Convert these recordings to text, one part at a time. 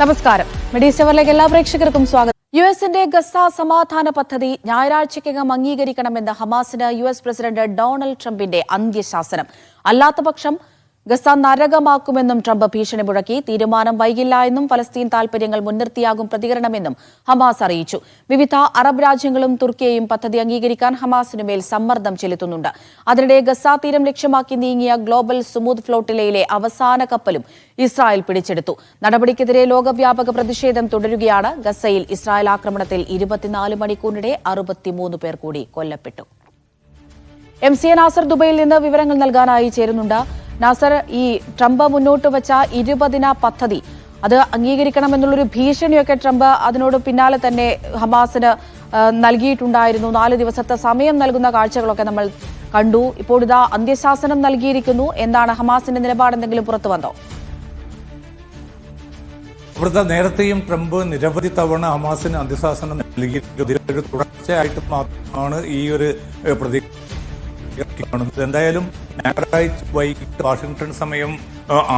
നമസ്കാരം. മെഡിസ് അവറിലേക്ക് എല്ലാ പ്രേക്ഷകർക്കും സ്വാഗതം. യുഎസിന്റെ ഗസ സമാധാന പദ്ധതി ഞായറാഴ്ചയ്ക്കകം അംഗീകരിക്കണമെന്ന് ഹമാസിന് യുഎസ് പ്രസിഡന്റ് ഡൊണാൾഡ് ട്രംപിന്റെ അന്ത്യശാസനം. അല്ലാത്തപക്ഷം ഗസ നരകമാക്കുമെന്നും ട്രംപ് ഭീഷണി മുഴക്കി. തീരുമാനം വൈകില്ല എന്നും ഫലസ്തീൻ താൽപര്യങ്ങൾ മുൻനിർത്തിയാകും പ്രതികരണമെന്നും ഹമാസ് അറിയിച്ചു. വിവിധ അറബ് രാജ്യങ്ങളും തുർക്കിയെയും പദ്ധതി അംഗീകരിക്കാൻ ഹമാസിനുമേൽ സമ്മർദ്ദം ചെലുത്തുന്നുണ്ട്. അതിനിടെ ഗസ തീരം ലക്ഷ്യമാക്കി നീങ്ങിയ ഗ്ലോബൽ സുമൂദ് ഫ്ലോട്ടിലയിലെ അവസാന കപ്പലും ഇസ്രായേൽ പിടിച്ചെടുത്തു. നടപടിക്കെതിരെ ലോകവ്യാപക പ്രതിഷേധം തുടരുകയാണ്. ഗസയിൽ ഇസ്രായേൽ ആക്രമണത്തിൽ 24 മണിക്കൂറിനിടെ 63 പേർ കൂടി കൊല്ലപ്പെട്ടു. MCA നാസർ ദുബൈയിൽ നിന്ന് വിവരങ്ങൾ നൽകാനായി ചേരുന്നുണ്ട്. നാസർ, ഈ ട്രംപ് മുന്നോട്ട് വെച്ച 20 ദിന പദ്ധതി അത് അംഗീകരിക്കണമെന്നുള്ളൊരു ഭീഷണിയൊക്കെ ട്രംപ് അതിനോട് പിന്നാലെ തന്നെ ഹമാസിന് നൽകിയിട്ടുണ്ടായിരുന്നു. 4 ദിവസത്തെ സമയം നൽകുന്ന കാഴ്ചകളൊക്കെ നമ്മൾ കണ്ടു. ഇപ്പോൾ ഇതാ അന്ത്യശാസനം നൽകിയിരിക്കുന്നു. എന്താണ് ഹമാസിന്റെ നിലപാട്? എന്തെങ്കിലും പുറത്തു വന്നോ? ഇവിടുത്തെ നേരത്തെയും ട്രംപ് നിരവധി തവണ ഹമാസിന് അന്ത്യശാസനം നൽകിയിരിക്കുന്നത് തുടർച്ചയായിട്ട് മാത്രമാണ് ഈ ഒരു എന്തായാലും ഞായറാഴ്ച വൈകിട്ട് വാഷിംഗ്ടൺ സമയം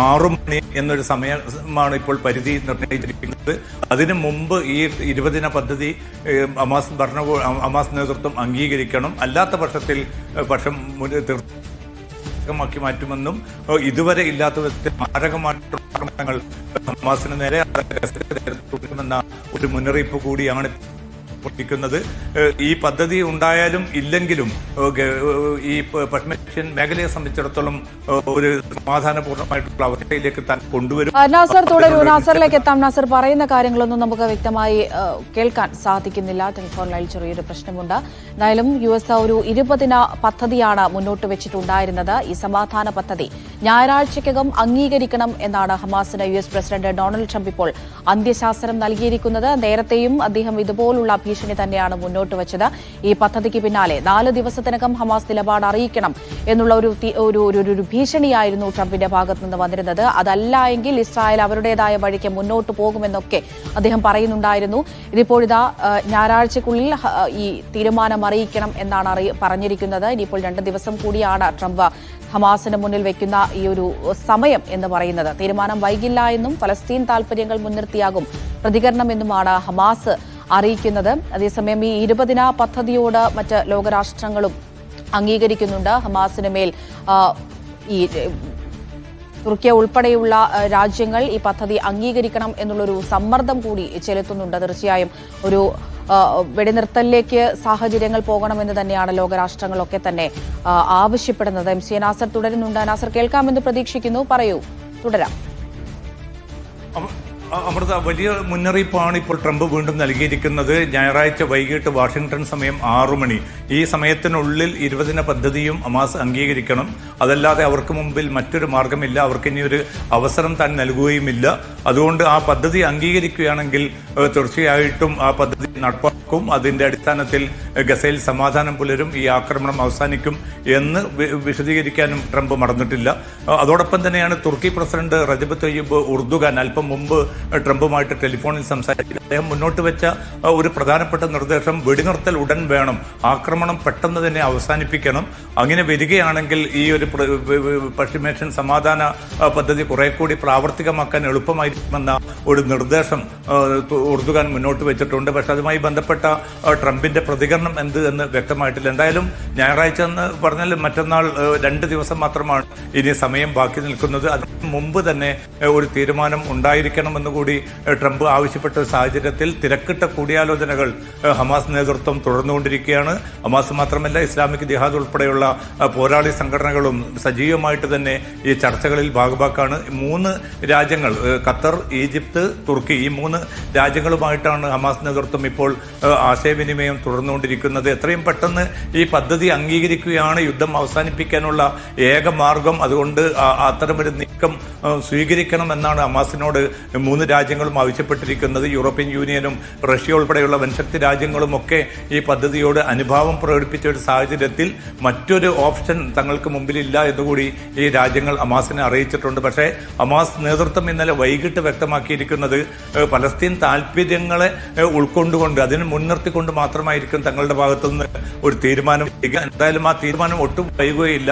6 മണി എന്നൊരു സമയമാണ് ഇപ്പോൾ പരിധി നിർണ്ണയിച്ചിരിക്കുന്നത്. അതിനു മുമ്പ് ഈ 20 ദിന പദ്ധതി ഹമാസ് നേതൃത്വം അംഗീകരിക്കണം. അല്ലാത്ത പക്ഷം ാക്കി മാറ്റുമെന്നും ഇതുവരെ ഇല്ലാത്ത വിധത്തിൽ മാരകമായിട്ടുള്ള ആക്രമണങ്ങൾ ഹമാസിന് നേരെ തുടരുമെന്ന ഒരു മുന്നറിയിപ്പ് കൂടിയാണ് ിക്കുന്നത്. ഈ പദ്ധതി ഉണ്ടായാലും ഇല്ലെങ്കിലും ഈ പശ്ചിമേഷ്യൻ മേഖലയെ സംബന്ധിച്ചിടത്തോളം ഒരു സമാധാനപൂർണ്ണമായിട്ടുള്ള അവസ്ഥയിലേക്ക് കൊണ്ടുവരും. നാസർ തുടരൂ. നാസറിലേക്ക് എത്താം. നാസർ, പറയുന്ന കാര്യങ്ങളൊന്നും നമുക്ക് വ്യക്തമായി കേൾക്കാൻ സാധിക്കുന്നില്ല. ടെലിഫോണിൽ ചെറിയൊരു പ്രശ്നമുണ്ട്. എന്തായാലും US ഒരു 20 ദിന പദ്ധതിയാണ് മുന്നോട്ട് വെച്ചിട്ടുണ്ടായിരുന്നത്. ഈ സമാധാന പദ്ധതി ഞായറാഴ്ചയ്ക്കകം അംഗീകരിക്കണം എന്നാണ് ഹമാസിന് US പ്രസിഡന്റ് ഡൊണാൾഡ് ട്രംപ് ഇപ്പോൾ അന്ത്യശാസനം നൽകിയിരിക്കുന്നത്. നേരത്തെയും അദ്ദേഹം ഇതുപോലുള്ള ഭീഷണി തന്നെയാണ് മുന്നോട്ട് വെച്ചത്. ഈ പദ്ധതിക്ക് പിന്നാലെ 4 ദിവസത്തിനകം ഹമാസ് നിലപാട് അറിയിക്കണം എന്നുള്ള ഒരു ഭീഷണിയായിരുന്നു ട്രംപിന്റെ ഭാഗത്തു നിന്ന് വന്നിരുന്നത്. അതല്ല എങ്കിൽ ഇസ്രായേൽ അവരുടേതായ വഴിക്ക് മുന്നോട്ട് പോകുമെന്നൊക്കെ അദ്ദേഹം പറയുന്നുണ്ടായിരുന്നു. ഇതിപ്പോഴിതാ ഞായറാഴ്ചക്കുള്ളിൽ ഈ തീരുമാനം അറിയിക്കണം എന്നാണ് പറഞ്ഞിരിക്കുന്നത്. ഇനിയിപ്പോൾ 2 ദിവസം കൂടിയാണ് ട്രംപ് ഹമാസിന് മുന്നിൽ വെക്കുന്ന ഈ ഒരു സമയം എന്ന് പറയുന്നത്. തീരുമാനം വൈകില്ല എന്നും ഫലസ്തീൻ താൽപര്യങ്ങൾ മുൻനിർത്തിയാകും പ്രതികരണം എന്നുമാണ് ഹമാസ് അറിയിക്കുന്നത്. അതേസമയം ഈ 20 ദിന പദ്ധതിയോട് മറ്റ് ലോകരാഷ്ട്രങ്ങളും അംഗീകരിക്കുന്നുണ്ട്. ഹമാസിന് മേൽ ഈ തുർക്കിയ ഉൾപ്പെടെയുള്ള രാജ്യങ്ങൾ ഈ പദ്ധതി അംഗീകരിക്കണം എന്നുള്ളൊരു സമ്മർദ്ദം കൂടി ചെലുത്തുന്നുണ്ട്. തീർച്ചയായും ഒരു വെടിനിർത്തലിലേക്ക് സാഹചര്യങ്ങൾ പോകണമെന്ന് തന്നെയാണ് ലോകരാഷ്ട്രങ്ങളൊക്കെ തന്നെ ആവശ്യപ്പെടുന്നത്. MCA നാസർ തുടരുന്നുണ്ട്. നാസർ, കേൾക്കാമെന്ന് പ്രതീക്ഷിക്കുന്നു. പറയൂ, തുടരാം. അമൃത, വലിയ മുന്നറിയിപ്പാണ് ഇപ്പോൾ ട്രംപ് വീണ്ടും നൽകിയിരിക്കുന്നത്. ഞായറാഴ്ച വൈകിട്ട് വാഷിംഗ്ടൺ സമയം 6 മണി. ഈ സമയത്തിനുള്ളിൽ 20 ദിന പദ്ധതിയും ഹമാസ് അംഗീകരിക്കണം. അതല്ലാതെ അവർക്ക് മുമ്പിൽ മറ്റൊരു മാർഗമില്ല. അവർക്ക് ഇനി ഒരു അവസരം താൻ നൽകുകയുമില്ല. അതുകൊണ്ട് ആ പദ്ധതി അംഗീകരിക്കുകയാണെങ്കിൽ തീർച്ചയായിട്ടും ആ പദ്ധതി നടപ്പാക്കും. അതിന്റെ അടിസ്ഥാനത്തിൽ ഗസയിൽ സമാധാനം പുലരും, ഈ ആക്രമണം അവസാനിക്കും എന്ന് വിശദീകരിക്കാനും ട്രംപ് മറന്നിട്ടില്ല. അതോടൊപ്പം തന്നെയാണ് തുർക്കി പ്രസിഡന്റ് റജബ് തയ്യിബ് ഉർദുഗാൻ അല്പം മുമ്പ് ട്രംപുമായിട്ട് ടെലിഫോണിൽ സംസാരിച്ചത്. അദ്ദേഹം മുന്നോട്ട് വെച്ച ഒരു പ്രധാനപ്പെട്ട നിർദ്ദേശം വെടിനിർത്തൽ ഉടൻ വേണം, ആക്രമണം പെട്ടെന്ന് തന്നെ അവസാനിപ്പിക്കണം. അങ്ങനെ വരികയാണെങ്കിൽ ഈ ഒരു പശ്ചിമേഷ്യൻ സമാധാന പദ്ധതി കുറെ കൂടി പ്രാവർത്തികമാക്കാൻ എളുപ്പമായിരിക്കുമെന്ന ഒരു നിർദ്ദേശം ഉർദുഗാൻ മുന്നോട്ട് വെച്ചിട്ടുണ്ട്. പക്ഷെ അതുമായി ബന്ധപ്പെട്ട ട്രംപിന്റെ പ്രതികരണം എന്ത് എന്ന് വ്യക്തമായിട്ടില്ല. എന്തായാലും ഞായറാഴ്ച എന്ന് പറഞ്ഞാൽ മറ്റന്നാൾ 2 ദിവസം മാത്രമാണ് ഇനി സമയം ബാക്കി നിൽക്കുന്നത്. അതിന് മുമ്പ് തന്നെ ഒരു തീരുമാനം ഉണ്ടായിരിക്കണമെന്ന് കൂടി ട്രംപ് ആവശ്യപ്പെട്ട സാഹചര്യത്തിൽ തിരക്കിട്ട കൂടിയാലോചനകൾ ഹമാസ് നേതൃത്വം തുടർന്നുകൊണ്ടിരിക്കുകയാണ്. ഹമാസ് മാത്രമല്ല, ഇസ്ലാമിക് ജിഹാദ് ഉൾപ്പെടെയുള്ള പോരാളി സംഘടനകളും സജീവമായിട്ട് തന്നെ ഈ ചർച്ചകളിൽ ഭാഗഭാക്കാണ്. 3 രാജ്യങ്ങൾ, ഖത്തർ, ഈജിപ്ത്, തുർക്കി, ഈ 3 രാജ്യങ്ങളുമായിട്ടാണ് ഹമാസ് നേതൃത്വം ഇപ്പോൾ ആശയവിനിമയം തുടർന്നുകൊണ്ടിരിക്കുന്നത്. എത്രയും പെട്ടെന്ന് ഈ പദ്ധതി അംഗീകരിക്കുകയാണ് യുദ്ധം അവസാനിപ്പിക്കാനുള്ള ഏക മാർഗം. അതുകൊണ്ട് അത്തരമൊരു നീക്കം സ്വീകരിക്കണമെന്നാണ് ഹമാസിനോട് 3 രാജ്യങ്ങളും ആവശ്യപ്പെട്ടിരിക്കുന്നത്. യൂറോപ്യൻ യൂണിയനും റഷ്യ ഉൾപ്പെടെയുള്ള വൻശക്തി രാജ്യങ്ങളും ഒക്കെ ഈ പദ്ധതിയോട് അനുഭാവം പ്രകടിപ്പിച്ച ഒരു സാഹചര്യത്തിൽ മറ്റൊരു ഓപ്ഷൻ തങ്ങൾക്ക് മുമ്പിലില്ല എന്നുകൂടി ഈ രാജ്യങ്ങൾ ഹമാസിനെ അറിയിച്ചിട്ടുണ്ട്. പക്ഷേ ഹമാസ് നേതൃത്വം ഇന്നലെ വൈകിട്ട് വൈകിട്ട് വ്യക്തമാക്കിയിരിക്കുന്നത് പലസ്തീൻ താല്പര്യങ്ങളെ ഉൾക്കൊണ്ടുകൊണ്ട് അതിന് മുൻനിർത്തിക്കൊണ്ട് മാത്രമായിരിക്കും തങ്ങളുടെ ഭാഗത്തുനിന്ന് ഒരു തീരുമാനം. എന്തായാലും ആ തീരുമാനം ഒട്ടും വൈകുകയില്ല.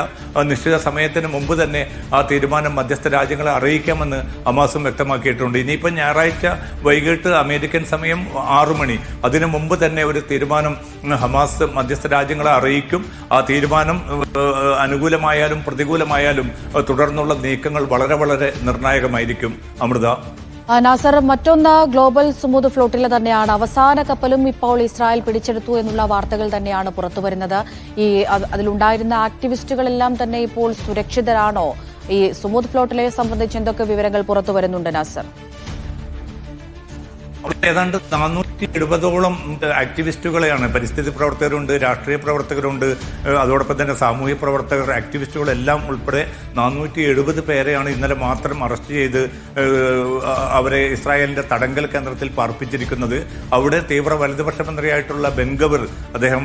നിശ്ചിത സമയത്തിന് മുമ്പ് തന്നെ ആ തീരുമാനം മധ്യസ്ഥ രാജ്യങ്ങളെ അറിയിക്കാമെന്ന് ഹമാസും വ്യക്തമാക്കിയിട്ടുണ്ട്. ഇനിയിപ്പോൾ ഞായറാഴ്ച വൈകിട്ട് അമേരിക്കൻ സമയം 6 മണി, അതിനു മുമ്പ് തന്നെ ഒരു തീരുമാനം ഹമാസ് മധ്യസ്ഥ രാജ്യങ്ങളെ അറിയിക്കും. ആ തീരുമാനം അനുകൂലമായാലും പ്രതികൂലമായാലും തുടർന്നുള്ള നീക്കങ്ങൾ വളരെ വളരെ നിർണായകമായിരിക്കും. അമൃത. നാസർ, മറ്റൊന്ന് ഗ്ലോബൽ സുമൂദ് ഫ്ലോട്ടിലെ തന്നെയാണ് അവസാന കപ്പലും ഇപ്പോൾ ഇസ്രായേൽ പിടിച്ചെടുത്തു എന്നുള്ള വാർത്തകൾ തന്നെയാണ് പുറത്തുവരുന്നത്. അതിലുണ്ടായിരുന്ന ആക്ടിവിസ്റ്റുകളെല്ലാം തന്നെ ഇപ്പോൾ സുരക്ഷിതരാണോ? ഈ സുമൂദ് ഫ്ലോട്ടിലെ സംബന്ധിച്ച് എന്തൊക്കെ വിവരങ്ങൾ പുറത്തു വരുന്നുണ്ട് നാസർ? ഏതാണ്ട് 470ഓളം ആക്ടിവിസ്റ്റുകളെയാണ്, പരിസ്ഥിതി പ്രവർത്തകരുണ്ട്, രാഷ്ട്രീയ പ്രവർത്തകരുണ്ട്, അതോടൊപ്പം തന്നെ സാമൂഹ്യ പ്രവർത്തകർ, ആക്ടിവിസ്റ്റുകളെല്ലാം ഉൾപ്പെടെ 470 പേരെയാണ് ഇന്നലെ മാത്രം അറസ്റ്റ് ചെയ്ത് അവരെ ഇസ്രായേലിന്റെ തടങ്കൽ കേന്ദ്രത്തിൽ പാർപ്പിച്ചിരിക്കുന്നത്. അവിടെ തീവ്ര വലതുപക്ഷ മന്ത്രിയായിട്ടുള്ള ബെൻഗവിർ, അദ്ദേഹം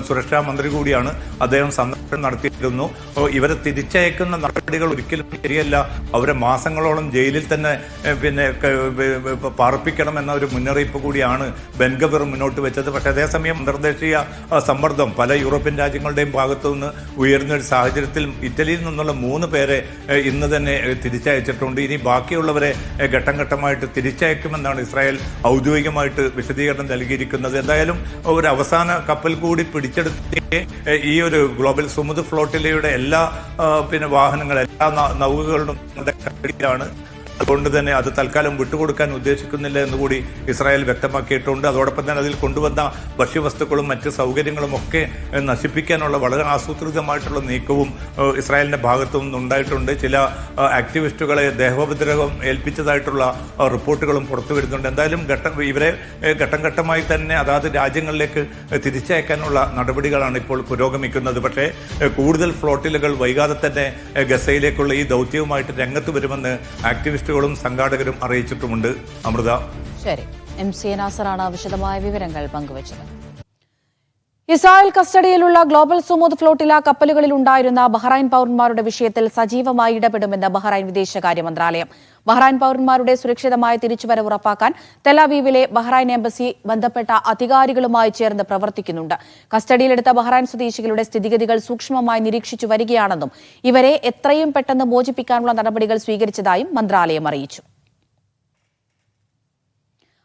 സുരക്ഷാ മന്ത്രി കൂടിയാണ്, അദ്ദേഹം സന്ദർശനം നടത്തിയിരുന്നു. ഇവരെ തിരിച്ചയക്കുന്ന നടപടികൾ ഒരിക്കലും ശരിയല്ല, അവരെ മാസങ്ങളോളം ജയിലിൽ തന്നെ പാർപ്പിക്കണമെന്ന ഒരു മുന്നറിയിപ്പ് കൂടിയാണ് ബെൻഗവിർ മുന്നോട്ട് വെച്ചത്. പക്ഷേ അതേസമയം അന്തർദേശീയ സമ്മർദ്ദം പല യൂറോപ്യൻ രാജ്യങ്ങളുടെയും ഭാഗത്തുനിന്ന് ഉയർന്ന ഒരു സാഹചര്യത്തിൽ ഇറ്റലിയിൽ നിന്നുള്ള 3 പേരെ ഇന്ന് തന്നെ തിരിച്ചയച്ചിട്ടുണ്ട്. ഇനി ബാക്കിയുള്ളവരെ ഘട്ടം ഘട്ടമായിട്ട് തിരിച്ചയക്കുമെന്നാണ് ഇസ്രായേൽ ഔദ്യോഗികമായിട്ട് വിശദീകരണം നൽകിയിരിക്കുന്നത്. എന്തായാലും ഒരു അവസാന കപ്പൽ കൂടി പിടിച്ചെടുത്ത് ഈ ഒരു ഗ്ലോബൽ സുമൂദ് ഫ്ലോട്ടിലയുടെ എല്ലാ വാഹനങ്ങളും, എല്ലാ നൗകകളും കടലിലാണ്. അതുകൊണ്ട് തന്നെ അത് തൽക്കാലം വിട്ടുകൊടുക്കാൻ ഉദ്ദേശിക്കുന്നില്ല എന്നുകൂടി ഇസ്രായേൽ വ്യക്തമാക്കിയിട്ടുണ്ട്. അതോടൊപ്പം തന്നെ അതിൽ കൊണ്ടുവന്ന ഭക്ഷ്യവസ്തുക്കളും മറ്റ് സൗകര്യങ്ങളും ഒക്കെ നശിപ്പിക്കാനുള്ള വളരെ ആസൂത്രിതമായിട്ടുള്ള നീക്കവും ഇസ്രായേലിന്റെ ഭാഗത്തു നിന്നുണ്ടായിട്ടുണ്ട്. ചില ആക്ടിവിസ്റ്റുകളെ ദേഹോപദ്രവം ഏൽപ്പിച്ചതായിട്ടുള്ള റിപ്പോർട്ടുകളും പുറത്തു വരുന്നുണ്ട്. എന്തായാലും ഇവരെ ഘട്ടം ഘട്ടമായി തന്നെ അതാത് രാജ്യങ്ങളിലേക്ക് തിരിച്ചയക്കാനുള്ള നടപടികളാണ് ഇപ്പോൾ പുരോഗമിക്കുന്നത്. പക്ഷേ കൂടുതൽ ഫ്ലോട്ടിലുകൾ വൈകാതെ തന്നെ ഗസയിലേക്കുള്ള ഈ ദൗത്യവുമായിട്ട് രംഗത്ത് വരുമെന്ന് ആക്ടിവിസ്റ്റുകളും സംഘാടകരും അറിയിച്ചിട്ടുമുണ്ട്. അമൃത. ശരി, MC നാസറാണ് വിശദമായ വിവരങ്ങൾ പങ്കുവച്ചത്. ഇസ്രായേൽ കസ്റ്റഡിയിലുള്ള ഗ്ലോബൽ സുമൂദ് ഫ്ലോട്ടില കപ്പലുകളിൽ ഉണ്ടായിരുന്ന ബഹ്റൈൻ പൗരന്മാരുടെ വിഷയത്തിൽ സജീവമായി ഇടപെടുമെന്ന് ബഹ്റൈൻ വിദേശകാര്യ മന്ത്രാലയം. ബഹ്റൈൻ പൗരന്മാരുടെ സുരക്ഷിതമായ തിരിച്ചുവരവ് ഉറപ്പാക്കാൻ തെലാവീവിലെ ബഹ്റൈൻ എംബസി ബന്ധപ്പെട്ട അധികാരികളുമായി ചേർന്ന് പ്രവർത്തിക്കുന്നുണ്ട്. കസ്റ്റഡിയിലെടുത്ത ബഹ്റൈൻ സ്വദേശികളുടെ സ്ഥിതിഗതികൾ സൂക്ഷ്മമായി നിരീക്ഷിച്ചു വരികയാണെന്നും ഇവരെ എത്രയും പെട്ടെന്ന് മോചിപ്പിക്കാനുള്ള നടപടികൾ സ്വീകരിച്ചതായും മന്ത്രാലയം അറിയിച്ചു.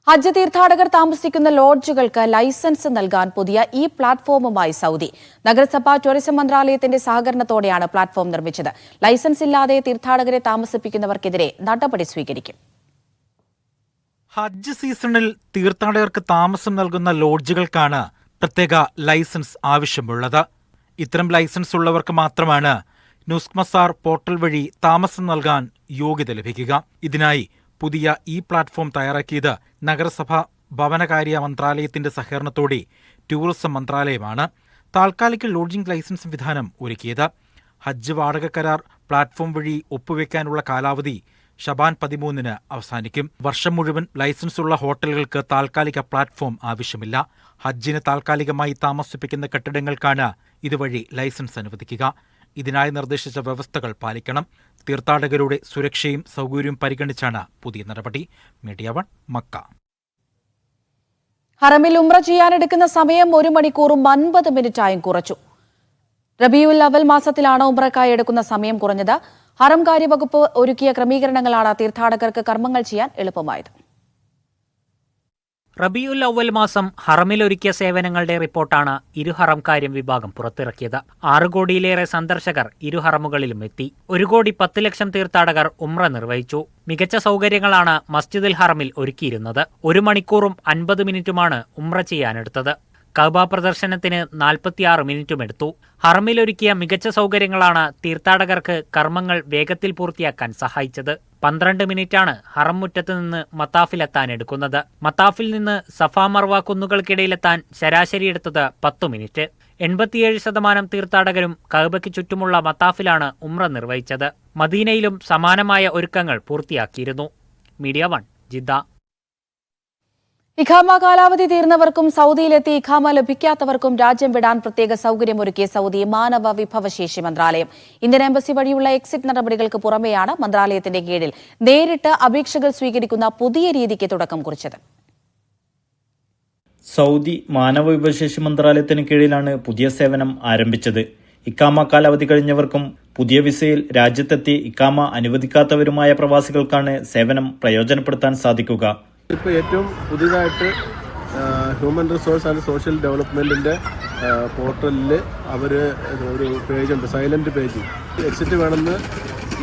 ഹജ്ജ് തീർത്ഥാടകർ താമസിക്കുന്ന ലോഡ്ജുകൾക്ക് ലൈസൻസ് നൽകാൻ പുതിയ പ്ലാറ്റ്ഫോമുമായി സൗദി. നഗരസഭ ടൂറിസം മന്ത്രാലയത്തിന്റെ സഹകരണത്തോടെയാണ് പ്ലാറ്റ്ഫോം നിർമ്മിച്ചത്. ലൈസൻസ് ഇല്ലാതെ തീർത്ഥാടകരെ താമസിപ്പിക്കുന്നവർക്കെതിരെ നടപടി സ്വീകരിക്കും. ഹജ്ജ് സീസണിൽ തീർത്ഥാടകർക്ക് താമസം നൽകുന്ന ലോഡ്ജുകൾക്കാണ് പ്രത്യേക ലൈസൻസ് ആവശ്യമുള്ളത്. ഇത്തരം ലൈസൻസ് ഉള്ളവർക്ക് മാത്രമാണ് നുസ്ക് മസാർ പോർട്ടൽ വഴി താമസം നൽകാൻ യോഗ്യത ലഭിക്കുക. ഇതിനായി പുതിയ പ്ലാറ്റ്ഫോം തയ്യാറാക്കിയത് നഗരസഭ ഭവനകാര്യ മന്ത്രാലയത്തിന്റെ സഹകരണത്തോടെ ടൂറിസം മന്ത്രാലയമാണ്. താൽക്കാലിക ലോഡ്ജിംഗ് ലൈസൻസ് സംവിധാനം ഒരുക്കിയത്. ഹജ്ജ് വാടക കരാർ പ്ലാറ്റ്ഫോം വഴി ഒപ്പുവെക്കാനുള്ള കാലാവധി ഷബാൻ 13-ന് അവസാനിക്കും. വർഷം മുഴുവൻ ലൈസൻസ് ഉള്ള ഹോട്ടലുകൾക്ക് താൽക്കാലിക പ്ലാറ്റ്ഫോം ആവശ്യമില്ല. ഹജ്ജിന് താൽക്കാലികമായി താമസിപ്പിക്കുന്ന കെട്ടിടങ്ങൾക്കാണ് ഇതുവഴി ലൈസൻസ് അനുവദിക്കുക. ഇതിനായി നിർദ്ദേശിച്ച വ്യവസ്ഥകൾ പാലിക്കണം. തീർത്ഥാടകരുടെ സുരക്ഷയും സൗകര്യവും പരിഗണിച്ചാണ് പുതിയ നടപടി. Media 1 Mecca. ഹറമിൽ ഉംറ ചെയ്യാനെടുക്കുന്ന സമയം 1 മണിക്കൂറും 50 മിനിറ്റായും കുറച്ചു. റബീഉൽ അവൽ മാസത്തിലാണ് ഉംറക്കായി എടുക്കുന്ന സമയം കുറഞ്ഞത്. ഹറം കാര്യവകുപ്പ് ഒരുക്കിയ ക്രമീകരണങ്ങളാണ് തീർത്ഥാടകർക്ക് കർമ്മങ്ങൾ ചെയ്യാൻ എളുപ്പമായത്. റബീഉൽ അവൽ മാസം ഹറമിലൊരുക്കിയ സേവനങ്ങളുടെ റിപ്പോർട്ടാണ് ഇരുഹറം കാര്യം വിഭാഗം പുറത്തിറക്കിയത്. 6 കോടിയിലേറെ സന്ദർശകർ ഇരുഹറമുകളിലും എത്തി. 1,10,00,000 തീർത്ഥാടകർ ഉംറ നിർവഹിച്ചു. മികച്ച സൗകര്യങ്ങളാണ് മസ്ജിദുൽ ഹറമിൽ ഒരുക്കിയിരുന്നത്. 1 മണിക്കൂറും 50 മിനിറ്റുമാണ് ഉംറ ചെയ്യാനെടുത്തത്. കഅബ പ്രദർശനത്തിന് 46 മിനിറ്റും എടുത്തു. ഹറമിലൊരുക്കിയ മികച്ച സൗകര്യങ്ങളാണ് തീർത്ഥാടകർക്ക് കർമ്മങ്ങൾ വേഗത്തിൽ പൂർത്തിയാക്കാൻ സഹായിച്ചത്. 12 മിനിറ്റാണ് ഹറം മുറ്റത്ത് നിന്ന് മത്താഫിലെത്താൻ എടുക്കുന്നത്. മത്താഫിൽ നിന്ന് സഫ മർവ കുന്നുകൾക്കിടയിലെത്താൻ ശരാശരി എടുത്തത് 10 മിനിറ്റ്. 87% തീർത്ഥാടകരും കഅബയ്ക്ക് ചുറ്റുമുള്ള മത്താഫിലാണ് ഉംറ നിർവഹിച്ചത്. മദീനയിലും സമാനമായ ഒരുക്കങ്ങൾ പൂർത്തിയാക്കിയിരുന്നു. Media 1 Jeddah. ഇഖാമ കാലാവധി തീർന്നവർക്കും സൗദിയിലെത്തി ഇഖാമ ലഭിക്കാത്തവർക്കും രാജ്യം വിടാൻ പ്രത്യേക സൗകര്യമൊരുക്കിയ സൗദി മാനവ വിഭവശേഷി മന്ത്രാലയം. ഇന്ത്യൻ എംബസി വഴിയുള്ള എക്സിറ്റ് നടപടികൾക്ക് പുറമെയാണ് മന്ത്രാലയത്തിന്റെ കീഴിൽ നേരിട്ട് അപേക്ഷകൾ സ്വീകരിക്കുന്ന പുതിയ രീതിക്ക് തുടക്കം കുറിച്ചത്. സൗദി മാനവ വിഭവശേഷി മന്ത്രാലയത്തിന് കീഴിലാണ് പുതിയ സേവനം ആരംഭിച്ചത്. ഇഖാമ കാലാവധി കഴിഞ്ഞവർക്കും പുതിയ വിസയിൽ രാജ്യത്തെത്തി ഇഖാമ അനുവദിക്കാത്തവരുമായ പ്രവാസികൾക്കാണ് സേവനം പ്രയോജനപ്പെടുത്താൻ സാധിക്കുക. ഇപ്പോൾ ഏറ്റവും പുതിയതായിട്ട് ഹ്യൂമൻ റിസോഴ്സ് ആൻഡ് സോഷ്യൽ ഡെവലപ്മെൻറ്റിൻ്റെ പോർട്ടലിൽ അവർ ഒരു പേജുണ്ട്, സൈലൻറ്റ് പേജ്. എക്സിറ്റ് വേണമെന്ന്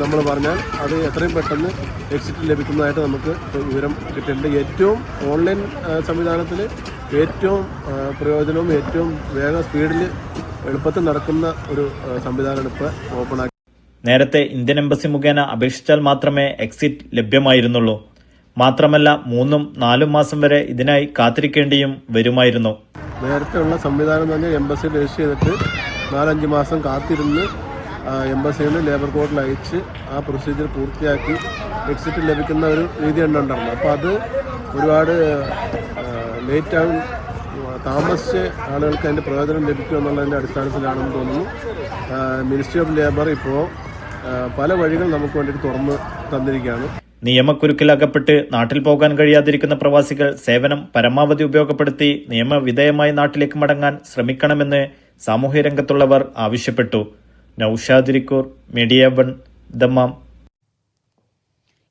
നമ്മൾ പറഞ്ഞാൽ അത് എത്രയും പെട്ടെന്ന് എക്സിറ്റ് ലഭിക്കുന്നതായിട്ട് നമുക്ക് വിവരം കിട്ടിയിട്ടുണ്ട്. ഏറ്റവും ഓൺലൈൻ സംവിധാനത്തിൽ ഏറ്റവും പ്രയോജനവും ഏറ്റവും വേഗം സ്പീഡിൽ എളുപ്പത്തിൽ നടക്കുന്ന ഒരു സംവിധാനമാണ് ഇപ്പോൾ ഓപ്പൺ ആക്കി. നേരത്തെ ഇന്ത്യൻ എംബസി മുഖേന അപേക്ഷിച്ചാൽ മാത്രമേ എക്സിറ്റ് ലഭ്യമായിരുന്നുള്ളൂ. മാത്രമല്ല 3-4 മാസം വരെ ഇതിനായി കാത്തിരിക്കേണ്ടിയും വരുമായിരുന്നു. നേരത്തെ ഉള്ള സംവിധാനം തന്നെ എംബസിയിൽ രജിസ്റ്റർ ചെയ്തിട്ട് 4-5 മാസം കാത്തിരുന്ന് എംബസിയിൽ നിന്ന് ലേബർ കോഡിൽ അയച്ച് ആ പ്രൊസീജിയർ പൂർത്തിയാക്കി എക്സിറ്റ് ലഭിക്കുന്ന ഒരു രീതിയാണ് ഉണ്ടായിരുന്നത്. അപ്പോൾ അത് ഒരുപാട് ലേറ്റാകും, താമസിച്ച് ആളുകൾക്ക് അതിൻ്റെ പ്രയോജനം ലഭിക്കും എന്നുള്ളതിൻ്റെ അടിസ്ഥാനത്തിലാണെന്ന് തോന്നുന്നു. മിനിസ്ട്രി ഓഫ് ലേബർ ഇപ്പോൾ പല വഴികൾ നമുക്ക് വേണ്ടിയിട്ട് തുറന്ന് തന്നിരിക്കുകയാണ്. നിയമക്കുരുക്കിലകപ്പെട്ട് നാട്ടിൽ പോകാൻ കഴിയാതിരിക്കുന്ന പ്രവാസികൾ സേവനം പരമാവധി ഉപയോഗപ്പെടുത്തി നിയമവിധേയമായി നാട്ടിലേക്ക് മടങ്ങാൻ ശ്രമിക്കണമെന്ന് സാമൂഹ്യ രംഗത്തുള്ളവർ ആവശ്യപ്പെട്ടു. Noushad Rikkur, media 1, Dammam.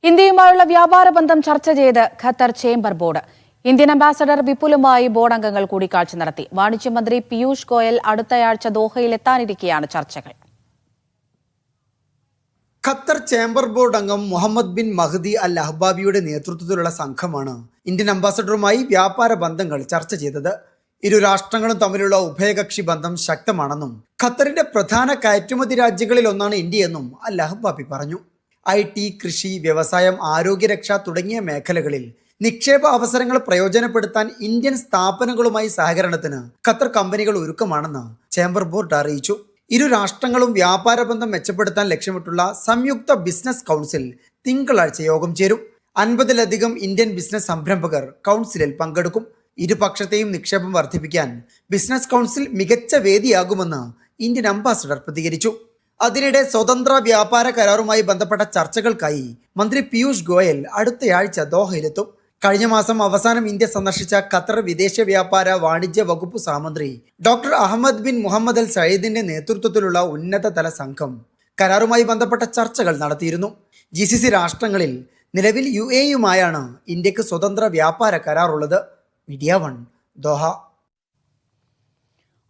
ഇന്ത്യയുമായുള്ള വ്യാപാര ബന്ധം ചർച്ച ചെയ്ത് Qatar chamber board. Indian ambassador വിപുലുമായി ബോർഡ് അംഗങ്ങൾ കൂടിക്കാഴ്ച നടത്തി. വാണിജ്യമന്ത്രി പീയൂഷ് ഗോയൽ അടുത്തയാഴ്ച ദോഹയിൽ എത്താനിരിക്കെയാണ് ചർച്ചകൾ. ഖത്തർ ചേംബർ ബോർഡ് അംഗം മുഹമ്മദ് ബിൻ മഹ്ദി അൽ അഹ്ബാബിയുടെ നേതൃത്വത്തിലുള്ള സംഘമാണ് ഇന്ത്യൻ അംബാസഡറുമായി വ്യാപാര ബന്ധങ്ങൾ ചർച്ച ചെയ്തത്. ഇരു രാഷ്ട്രങ്ങളും തമ്മിലുള്ള ഉഭയകക്ഷി ബന്ധം ശക്തമാണെന്നും ഖത്തറിന്റെ പ്രധാന കയറ്റുമതി രാജ്യങ്ങളിൽ ഒന്നാണ് ഇന്ത്യയെന്നും അൽ അഹ്ബാബി പറഞ്ഞു. IT, കൃഷി, വ്യവസായം, ആരോഗ്യരക്ഷ തുടങ്ങിയ മേഖലകളിൽ നിക്ഷേപ അവസരങ്ങൾ പ്രയോജനപ്പെടുത്താൻ ഇന്ത്യൻ സ്ഥാപനങ്ങളുമായി സഹകരണത്തിന് ഖത്തർ കമ്പനികൾ ഒരുക്കമാണെന്ന് ചേംബർ ബോർഡ് അറിയിച്ചു. ഇരു രാഷ്ട്രങ്ങളും വ്യാപാര ബന്ധം മെച്ചപ്പെടുത്താൻ ലക്ഷ്യമിട്ടുള്ള സംയുക്ത ബിസിനസ് കൗൺസിൽ തിങ്കളാഴ്ച യോഗം ചേരും. 50-ലധികം ഇന്ത്യൻ ബിസിനസ് സംരംഭകർ കൗൺസിലിൽ പങ്കെടുക്കും. ഇരുപക്ഷത്തെയും നിക്ഷേപം വർദ്ധിപ്പിക്കാൻ ബിസിനസ് കൗൺസിൽ മികച്ച വേദിയാകുമെന്ന് ഇന്ത്യൻ അംബാസഡർ പ്രതികരിച്ചു. അതിനിടെ സ്വതന്ത്ര വ്യാപാര കരാറുമായി ബന്ധപ്പെട്ട ചർച്ചകൾക്കായി മന്ത്രി പീയൂഷ് ഗോയൽ അടുത്തയാഴ്ച ദോഹയിലെത്തും. കഴിഞ്ഞ മാസം അവസാനം ഇന്ത്യ സന്ദർശിച്ച ഖത്തർ വിദേശ വ്യാപാര വാണിജ്യ വകുപ്പ് സഹമന്ത്രി ഡോക്ടർ അഹമ്മദ് ബിൻ മുഹമ്മദ് അൽ സയ്യിദിന്റെ നേതൃത്വത്തിലുള്ള ഉന്നതതല സംഘം കരാറുമായി ബന്ധപ്പെട്ട ചർച്ചകൾ നടത്തിയിരുന്നു. GCC രാഷ്ട്രങ്ങളിൽ നിലവിൽ UAEയുമായാണ് ഇന്ത്യക്ക് സ്വതന്ത്ര വ്യാപാര കരാറുള്ളത്. Media 1, Doha.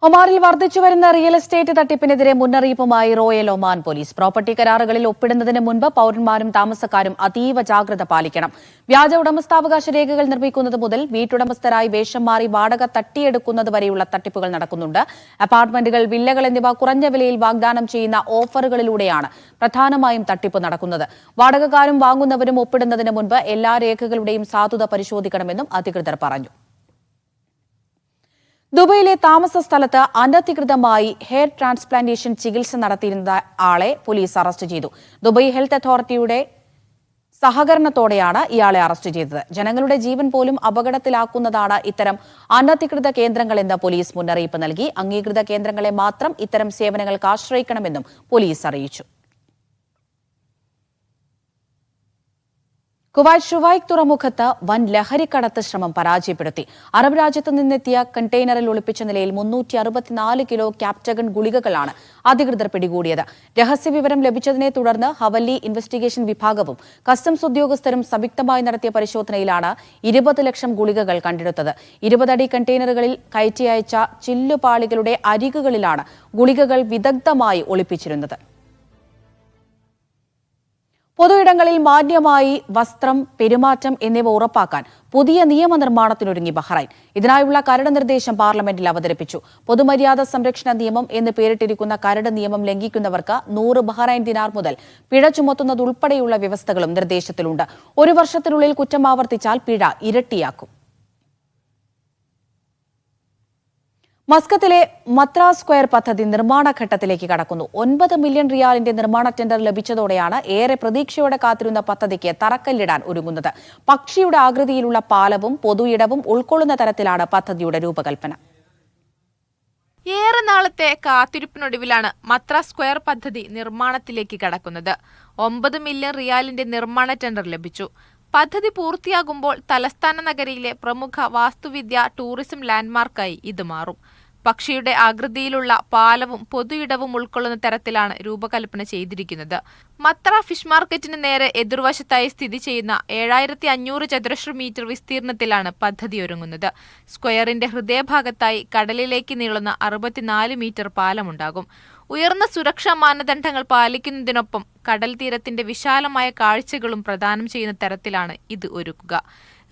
ഒമാനിൽ വർദ്ധിച്ചുവരുന്ന റിയൽ എസ്റ്റേറ്റ് തട്ടിപ്പിനെതിരെ മുന്നറിയിപ്പുമായി റോയൽ ഒമാൻ പോലീസ്. പ്രോപ്പർട്ടി കരാറുകളിൽ ഒപ്പിടുന്നതിന് മുൻപ് പൌരന്മാരും താമസക്കാരും അതീവ ജാഗ്രത പാലിക്കണം. വ്യാജ ഉടമസ്ഥാവകാശ രേഖകൾ നിർമ്മിക്കുന്നത് മുതൽ വീട്ടുടമസ്ഥരായി വേഷം മാറി വാടക തട്ടിയെടുക്കുന്നത് വരെയുള്ള തട്ടിപ്പുകൾ നടക്കുന്നുണ്ട്. അപ്പാർട്ട്മെന്റുകൾ, വില്ലകൾ എന്നിവ കുറഞ്ഞ വിലയിൽ വാഗ്ദാനം ചെയ്യുന്ന ഓഫറുകളിലൂടെയാണ് പ്രധാനമായും തട്ടിപ്പ് നടക്കുന്നത്. വാടകക്കാരും വാങ്ങുന്നവരും ഒപ്പിടുന്നതിന് മുൻപ് എല്ലാ രേഖകളുടെയും സാധുത പരിശോധിക്കണമെന്നും അധികൃതർ പറഞ്ഞു. ദുബൈയിലെ താമസ സ്ഥലത്ത് അനധികൃതമായി ഹെയർ ട്രാൻസ്പ്ലാന്റേഷൻ ചികിത്സ നടത്തിയിരുന്ന ആളെ പോലീസ് അറസ്റ്റ് ചെയ്തു. ദുബൈ ഹെൽത്ത് അതോറിറ്റിയുടെ സഹകരണത്തോടെയാണ് ഇയാളെ അറസ്റ്റ് ചെയ്തത്. ജനങ്ങളുടെ ജീവൻ പോലും അപകടത്തിലാക്കുന്നതാണ് ഇത്തരം അനധികൃത കേന്ദ്രങ്ങളെന്ന് പോലീസ് മുന്നറിയിപ്പ് നൽകി. അംഗീകൃത കേന്ദ്രങ്ങളെ മാത്രം ഇത്തരം സേവനങ്ങൾക്ക് ആശ്രയിക്കണമെന്നും പോലീസ് അറിയിച്ചു. കുവൈറ്റ് ഷുവൈക്ക് തുറമുഖത്ത് വൻ ലഹരിക്കടത്ത് ശ്രമം പരാജയപ്പെടുത്തി. അറബ് രാജ്യത്ത് നിന്നെത്തിയ കണ്ടെയ്നറിൽ ഒളിപ്പിച്ച നിലയിൽ 364 കിലോ ക്യാപ്റ്റഗൺ ഗുളികകളാണ് അധികൃതർ പിടികൂടിയത്. രഹസ്യവിവരം ലഭിച്ചതിനെ തുടർന്ന് ഹവല്ലി ഇൻവെസ്റ്റിഗേഷൻ വിഭാഗവും കസ്റ്റംസ് ഉദ്യോഗസ്ഥരും സംയുക്തമായി നടത്തിയ പരിശോധനയിലാണ് 20 ലക്ഷം ഗുളികകൾ കണ്ടെടുത്തത്. 20 അടി കണ്ടെയ്നറുകളിൽ കയറ്റി അയച്ച ചില്ലുപാളികളുടെ അരികുകളിലാണ് ഗുളികകൾ വിദഗ്ധമായി ഒളിപ്പിച്ചിരുന്നത്. പൊതുയിടങ്ങളിൽ മാന്യമായി വസ്ത്രം, പെരുമാറ്റം എന്നിവ ഉറപ്പാക്കാൻ പുതിയ നിയമനിർമ്മാണത്തിനൊരുങ്ങി ബഹ്റൈൻ. ഇതിനായുള്ള കരട് നിർദ്ദേശം പാർലമെന്റിൽ അവതരിപ്പിച്ചു. പൊതുമര്യാദ സംരക്ഷണ നിയമം എന്ന് പേരിട്ടിരിക്കുന്ന കരട് നിയമം ലംഘിക്കുന്നവർക്ക് 100 ബഹ്റൈൻ ദിനാർ മുതൽ പിഴ ചുമത്തുന്നതുൾപ്പെടെയുള്ള വ്യവസ്ഥകളും നിർദ്ദേശത്തിലുണ്ട്. 1 വർഷത്തിനുള്ളിൽ കുറ്റം ആവർത്തിച്ചാൽ പിഴ ഇരട്ടിയാക്കും. മസ്കത്തിലെ മത്ര സ്ക്വയർ പദ്ധതി നിർമ്മാണ ഘട്ടത്തിലേക്ക് കടക്കുന്നു. 9 മില്യൺ റിയാലിന്റെ നിർമ്മാണ ടെൻഡർ ലഭിച്ചതോടെയാണ് ഏറെ പ്രതീക്ഷയോടെ കാത്തിരുന്ന പദ്ധതിക്ക് തറക്കല്ലിടാൻ ഒരുങ്ങുന്നത്. പക്ഷിയുടെ ആകൃതിയിലുള്ള പാലവും പൊതു ഇടവും ഉൾക്കൊള്ളുന്ന തരത്തിലാണ് പദ്ധതിയുടെ രൂപകൽപ്പന. ഏറെ നാളത്തെ കാത്തിരിപ്പിനൊടുവിലാണ് മത്ര സ്ക്വയർ പദ്ധതി നിർമ്മാണത്തിലേക്ക് കടക്കുന്നത്. 9 മില്യൺ റിയാലിന്റെ നിർമ്മാണ ടെൻഡർ ലഭിച്ചു. പദ്ധതി പൂർത്തിയാകുമ്പോൾ തലസ്ഥാന നഗരിയിലെ പ്രമുഖ വാസ്തുവിദ്യ ടൂറിസം ലാൻഡ്മാർക്കായി ഇത് മാറും. പക്ഷിയുടെ ആകൃതിയിലുള്ള പാലവും പൊതു ഇടവും ഉൾക്കൊള്ളുന്ന തരത്തിലാണ് രൂപകൽപ്പന ചെയ്തിരിക്കുന്നത്. മത്ര ഫിഷ് മാർക്കറ്റിന് നേരെ എതിർവശത്തായി സ്ഥിതി ചെയ്യുന്ന 7500 ചതുരശ്ര മീറ്റർ വിസ്തീർണത്തിലാണ് പദ്ധതി ഒരുങ്ങുന്നത്. സ്ക്വയറിന്റെ ഹൃദയഭാഗത്തായി കടലിലേക്ക് നീളുന്ന 64 മീറ്റർ പാലമുണ്ടാകും. ഉയർന്ന സുരക്ഷാ മാനദണ്ഡങ്ങൾ പാലിക്കുന്നതിനൊപ്പം കടൽ തീരത്തിന്റെ വിശാലമായ കാഴ്ചകളും പ്രദാനം ചെയ്യുന്ന തരത്തിലാണ് ഇത് ഒരുക്കുക.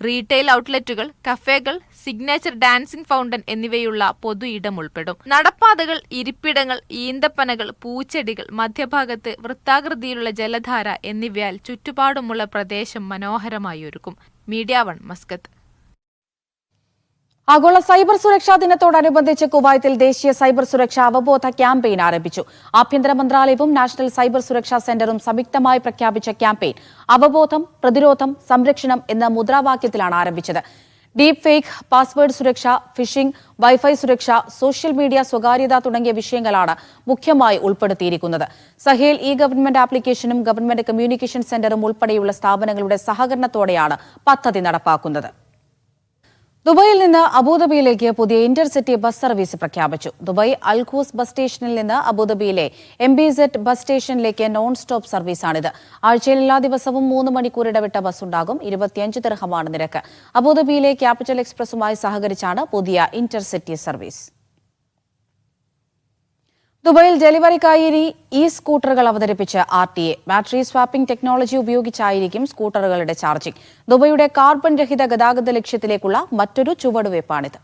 റീറ്റെയിൽ ഔട്ട്ലെറ്റുകൾ, കഫേകൾ, സിഗ്നേച്ചർ ഡാൻസിംഗ് ഫൗണ്ടൻ എന്നിവയുള്ള പൊതു ഇടം ഉൾപ്പെടും. നടപ്പാതകൾ, ഇരിപ്പിടങ്ങൾ, ഈന്തപ്പനകൾ, പൂച്ചെടികൾ, മധ്യഭാഗത്ത് വൃത്താകൃതിയിലുള്ള ജലധാര എന്നിവയാൽ ചുറ്റുപാടുമുള്ള പ്രദേശം മനോഹരമായി ഒരുക്കും. Media 1 Muscat. ആഗോള സൈബർ സുരക്ഷാ ദിനത്തോടനുബന്ധിച്ച് കുവൈത്തിൽ ദേശീയ സൈബർ സുരക്ഷാ അവബോധ ക്യാമ്പയിൻ ആരംഭിച്ചു. ആഭ്യന്തര മന്ത്രാലയവും നാഷണൽ സൈബർ സുരക്ഷാ സെന്ററും സംയുക്തമായി പ്രഖ്യാപിച്ച ക്യാമ്പയിൻ അവബോധം, പ്രതിരോധം, സംരക്ഷണം എന്ന മുദ്രാവാക്യത്തിലാണ് ആരംഭിച്ചത്. ഡീപ് ഫേക്ക്, പാസ്വേഡ് സുരക്ഷ, ഫിഷിംഗ്, വൈഫൈ സുരക്ഷ, സോഷ്യൽ മീഡിയ സ്വകാര്യത തുടങ്ങിയ വിഷയങ്ങളാണ് മുഖ്യമായി ഉൾപ്പെടുത്തിയിരിക്കുന്നത്. സഹേൽ ഇ ഗവൺമെന്റ് ആപ്ലിക്കേഷനും ഗവൺമെന്റ് കമ്മ്യൂണിക്കേഷൻ സെന്ററും ഉൾപ്പെടെയുള്ള സ്ഥാപനങ്ങളുടെ സഹകരണത്തോടെയാണ് പദ്ധതി നടപ്പാക്കുന്നത്. ദുബായിൽ നിന്ന് അബുദാബിയിലേക്ക് പുതിയ ഇന്റർസിറ്റി ബസ് സർവീസ് പ്രഖ്യാപിച്ചു. ദുബായ് അൽഖൂസ് ബസ് സ്റ്റേഷനിൽ നിന്ന് അബുദാബിയിലെ MBZ ബസ് സ്റ്റേഷനിലേക്ക് നോൺ സ്റ്റോപ്പ് സർവീസാണിത്. ആഴ്ചയിൽ എല്ലാ ദിവസവും 3 മണിക്കൂർ ഇടവിട്ട ബസ് ഉണ്ടാകും. 25 ദിർഹമാണ് നിരക്ക്. അബുദാബിയിലെ ക്യാപിറ്റൽ എക്സ്പ്രസുമായി സഹകരിച്ചാണ് പുതിയ ഇന്റർസിറ്റി സർവീസ്. ദുബായിൽ ഡെലിവറിക്കായി സ്കൂട്ടറുകൾ അവതരിപ്പിച്ച് RTA. ബാറ്ററി സ്വാപ്പിംഗ് ടെക്നോളജി ഉപയോഗിച്ചായിരിക്കും സ്കൂട്ടറുകളുടെ ചാർജിംഗ്. ദുബായിയുടെ കാർബൺ രഹിത ഗതാഗത ലക്ഷ്യത്തിലേക്കുള്ള മറ്റൊരു ചുവടുവയ്പ്പാണിത്.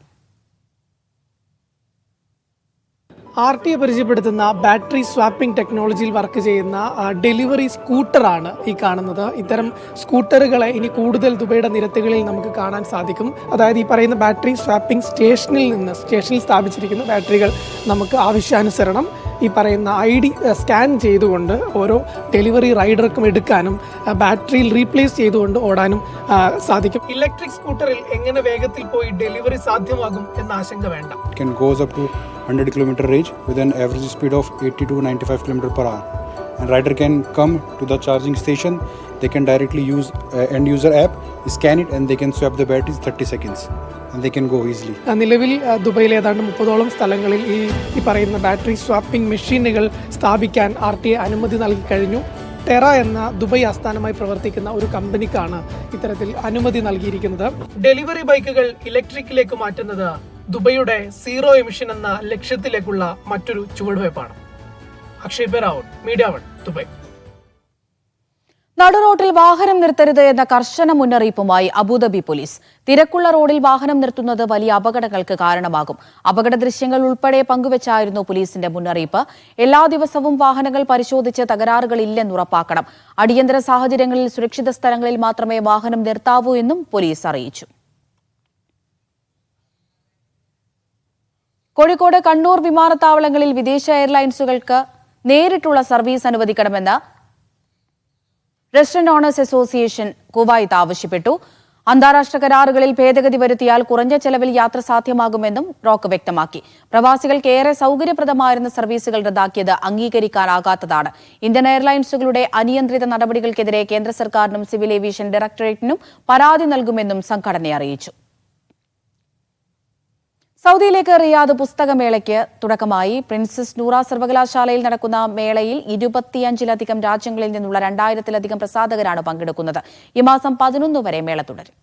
RTA പരിചയപ്പെടുത്തുന്ന ബാറ്ററി സ്വാപ്പിംഗ് ടെക്നോളജിയിൽ വർക്ക് ചെയ്യുന്ന ഡെലിവറി സ്കൂട്ടറാണ് ഈ കാണുന്നത്. ഇത്തരം സ്കൂട്ടറുകളെ ഇനി കൂടുതൽ ദുബൈയുടെ നിരത്തുകളിൽ നമുക്ക് കാണാൻ സാധിക്കും. അതായത് ഈ പറയുന്ന ബാറ്ററി സ്വാപ്പിംഗ് സ്റ്റേഷനിൽ സ്ഥാപിച്ചിരിക്കുന്ന ബാറ്ററികൾ നമുക്ക് ആവശ്യാനുസരണം ഈ പറയുന്ന ID സ്കാൻ ചെയ്തുകൊണ്ട് ഓരോ ഡെലിവറി റൈഡർക്കും എടുക്കാനും ബാറ്ററിയിൽ റീപ്ലേസ് ചെയ്തുകൊണ്ട് ഓടാനും സാധിക്കും. ഇലക്ട്രിക് സ്കൂട്ടറിൽ എങ്ങനെ വേഗത്തിൽ പോയി ഡെലിവറി സാധ്യമാകും എന്ന ആശങ്ക വേണ്ട. 100 km range with an average speed of 80 to 95 km per hour. And rider can come to the charging station. They can directly use end user app, scan it, and they can swap the batteries 30 seconds. And they can go easily. നിലവിൽ ദുബൈയിൽ ഏതാണ്ട് 30ഓളം സ്ഥലങ്ങളിൽ ഈ പറയുന്ന battery swapping മെഷീനുകൾ സ്ഥാപിക്കാൻ RTA അനുമതി നൽകി കഴിഞ്ഞു. ടെറ എന്ന ദുബൈ ആസ്ഥാനമായി പ്രവർത്തിക്കുന്ന ഒരു കമ്പനിക്കാണ് ഇത്തരത്തിൽ അനുമതി നൽകിയിരിക്കുന്നത്. ഡെലിവറി ബൈക്കുകൾ ഇലക്ട്രിക്കിലേക്ക് മാറ്റുന്നത് ദുബൈയുടെ സീറോ എമിഷൻ എന്ന ലക്ഷ്യത്തിലേക്കുള്ള മറ്റൊരു ചുവടുവയ്പ്പാണ്. Akshay Peravoor, media 1, Dubai. നടുറോഡിൽ വാഹനം നിർത്തരുത് എന്ന കർശന മുന്നറിയിപ്പുമായി അബുദാബി പോലീസ്. തിരക്കുള്ള റോഡിൽ വാഹനം നിർത്തുന്നത് വലിയ അപകടങ്ങൾക്ക് കാരണമാകും. അപകട ദൃശ്യങ്ങൾ ഉൾപ്പെടെ പങ്കുവച്ചായിരുന്നു പോലീസിന്റെ മുന്നറിയിപ്പ്. എല്ലാ ദിവസവും വാഹനങ്ങൾ പരിശോധിച്ച് തകരാറുകൾ ഇല്ലെന്ന് ഉറപ്പാക്കണം. അടിയന്തര സാഹചര്യങ്ങളിൽ സുരക്ഷിത സ്ഥലങ്ങളിൽ മാത്രമേ വാഹനം നിർത്താവൂ എന്നും പോലീസ് അറിയിച്ചു. കോഴിക്കോട്, കണ്ണൂർ വിമാനത്താവളങ്ങളിൽ വിദേശ എയർലൈൻസുകൾക്ക് നേരിട്ടുള്ള സർവീസ് അനുവദിക്കണമെന്ന് റെസ്റ്റോറന്റ് ഓണേഴ്സ് അസോസിയേഷൻ കുവൈത്ത് ആവശ്യപ്പെട്ടു. അന്താരാഷ്ട്ര കരാറുകളിൽ ഭേദഗതി വരുത്തിയാൽ കുറഞ്ഞ ചെലവിൽ യാത്ര സാധ്യമാകുമെന്നും റോക്ക് വ്യക്തമാക്കി. പ്രവാസികൾക്ക് ഏറെ സൗകര്യപ്രദമായിരുന്ന സർവീസുകൾ റദ്ദാക്കിയത് അംഗീകരിക്കാനാകാത്തതാണ്. ഇന്ത്യൻ എയർലൈൻസുകളുടെ അനിയന്ത്രിത നടപടികൾക്കെതിരെ കേന്ദ്ര സർക്കാരിനും സിവിൽ ഏവിയേഷൻ ഡയറക്ടറേറ്റിനും പരാതി നൽകുമെന്നും സംഘടന അറിയിച്ചു. സൗദിയിലേക്ക് റിയാദ് പുസ്തകമേളയ്ക്ക് തുടക്കമായി. പ്രിൻസസ് നൂറ സർവകലാശാലയിൽ നടക്കുന്ന മേളയിൽ 25ലധികം രാജ്യങ്ങളിൽ നിന്നുള്ള 2000-ലധികം പ്രസാധകരാണ് പങ്കെടുക്കുന്നത്. ഈ മാസം 11 വരെ മേള തുടരും.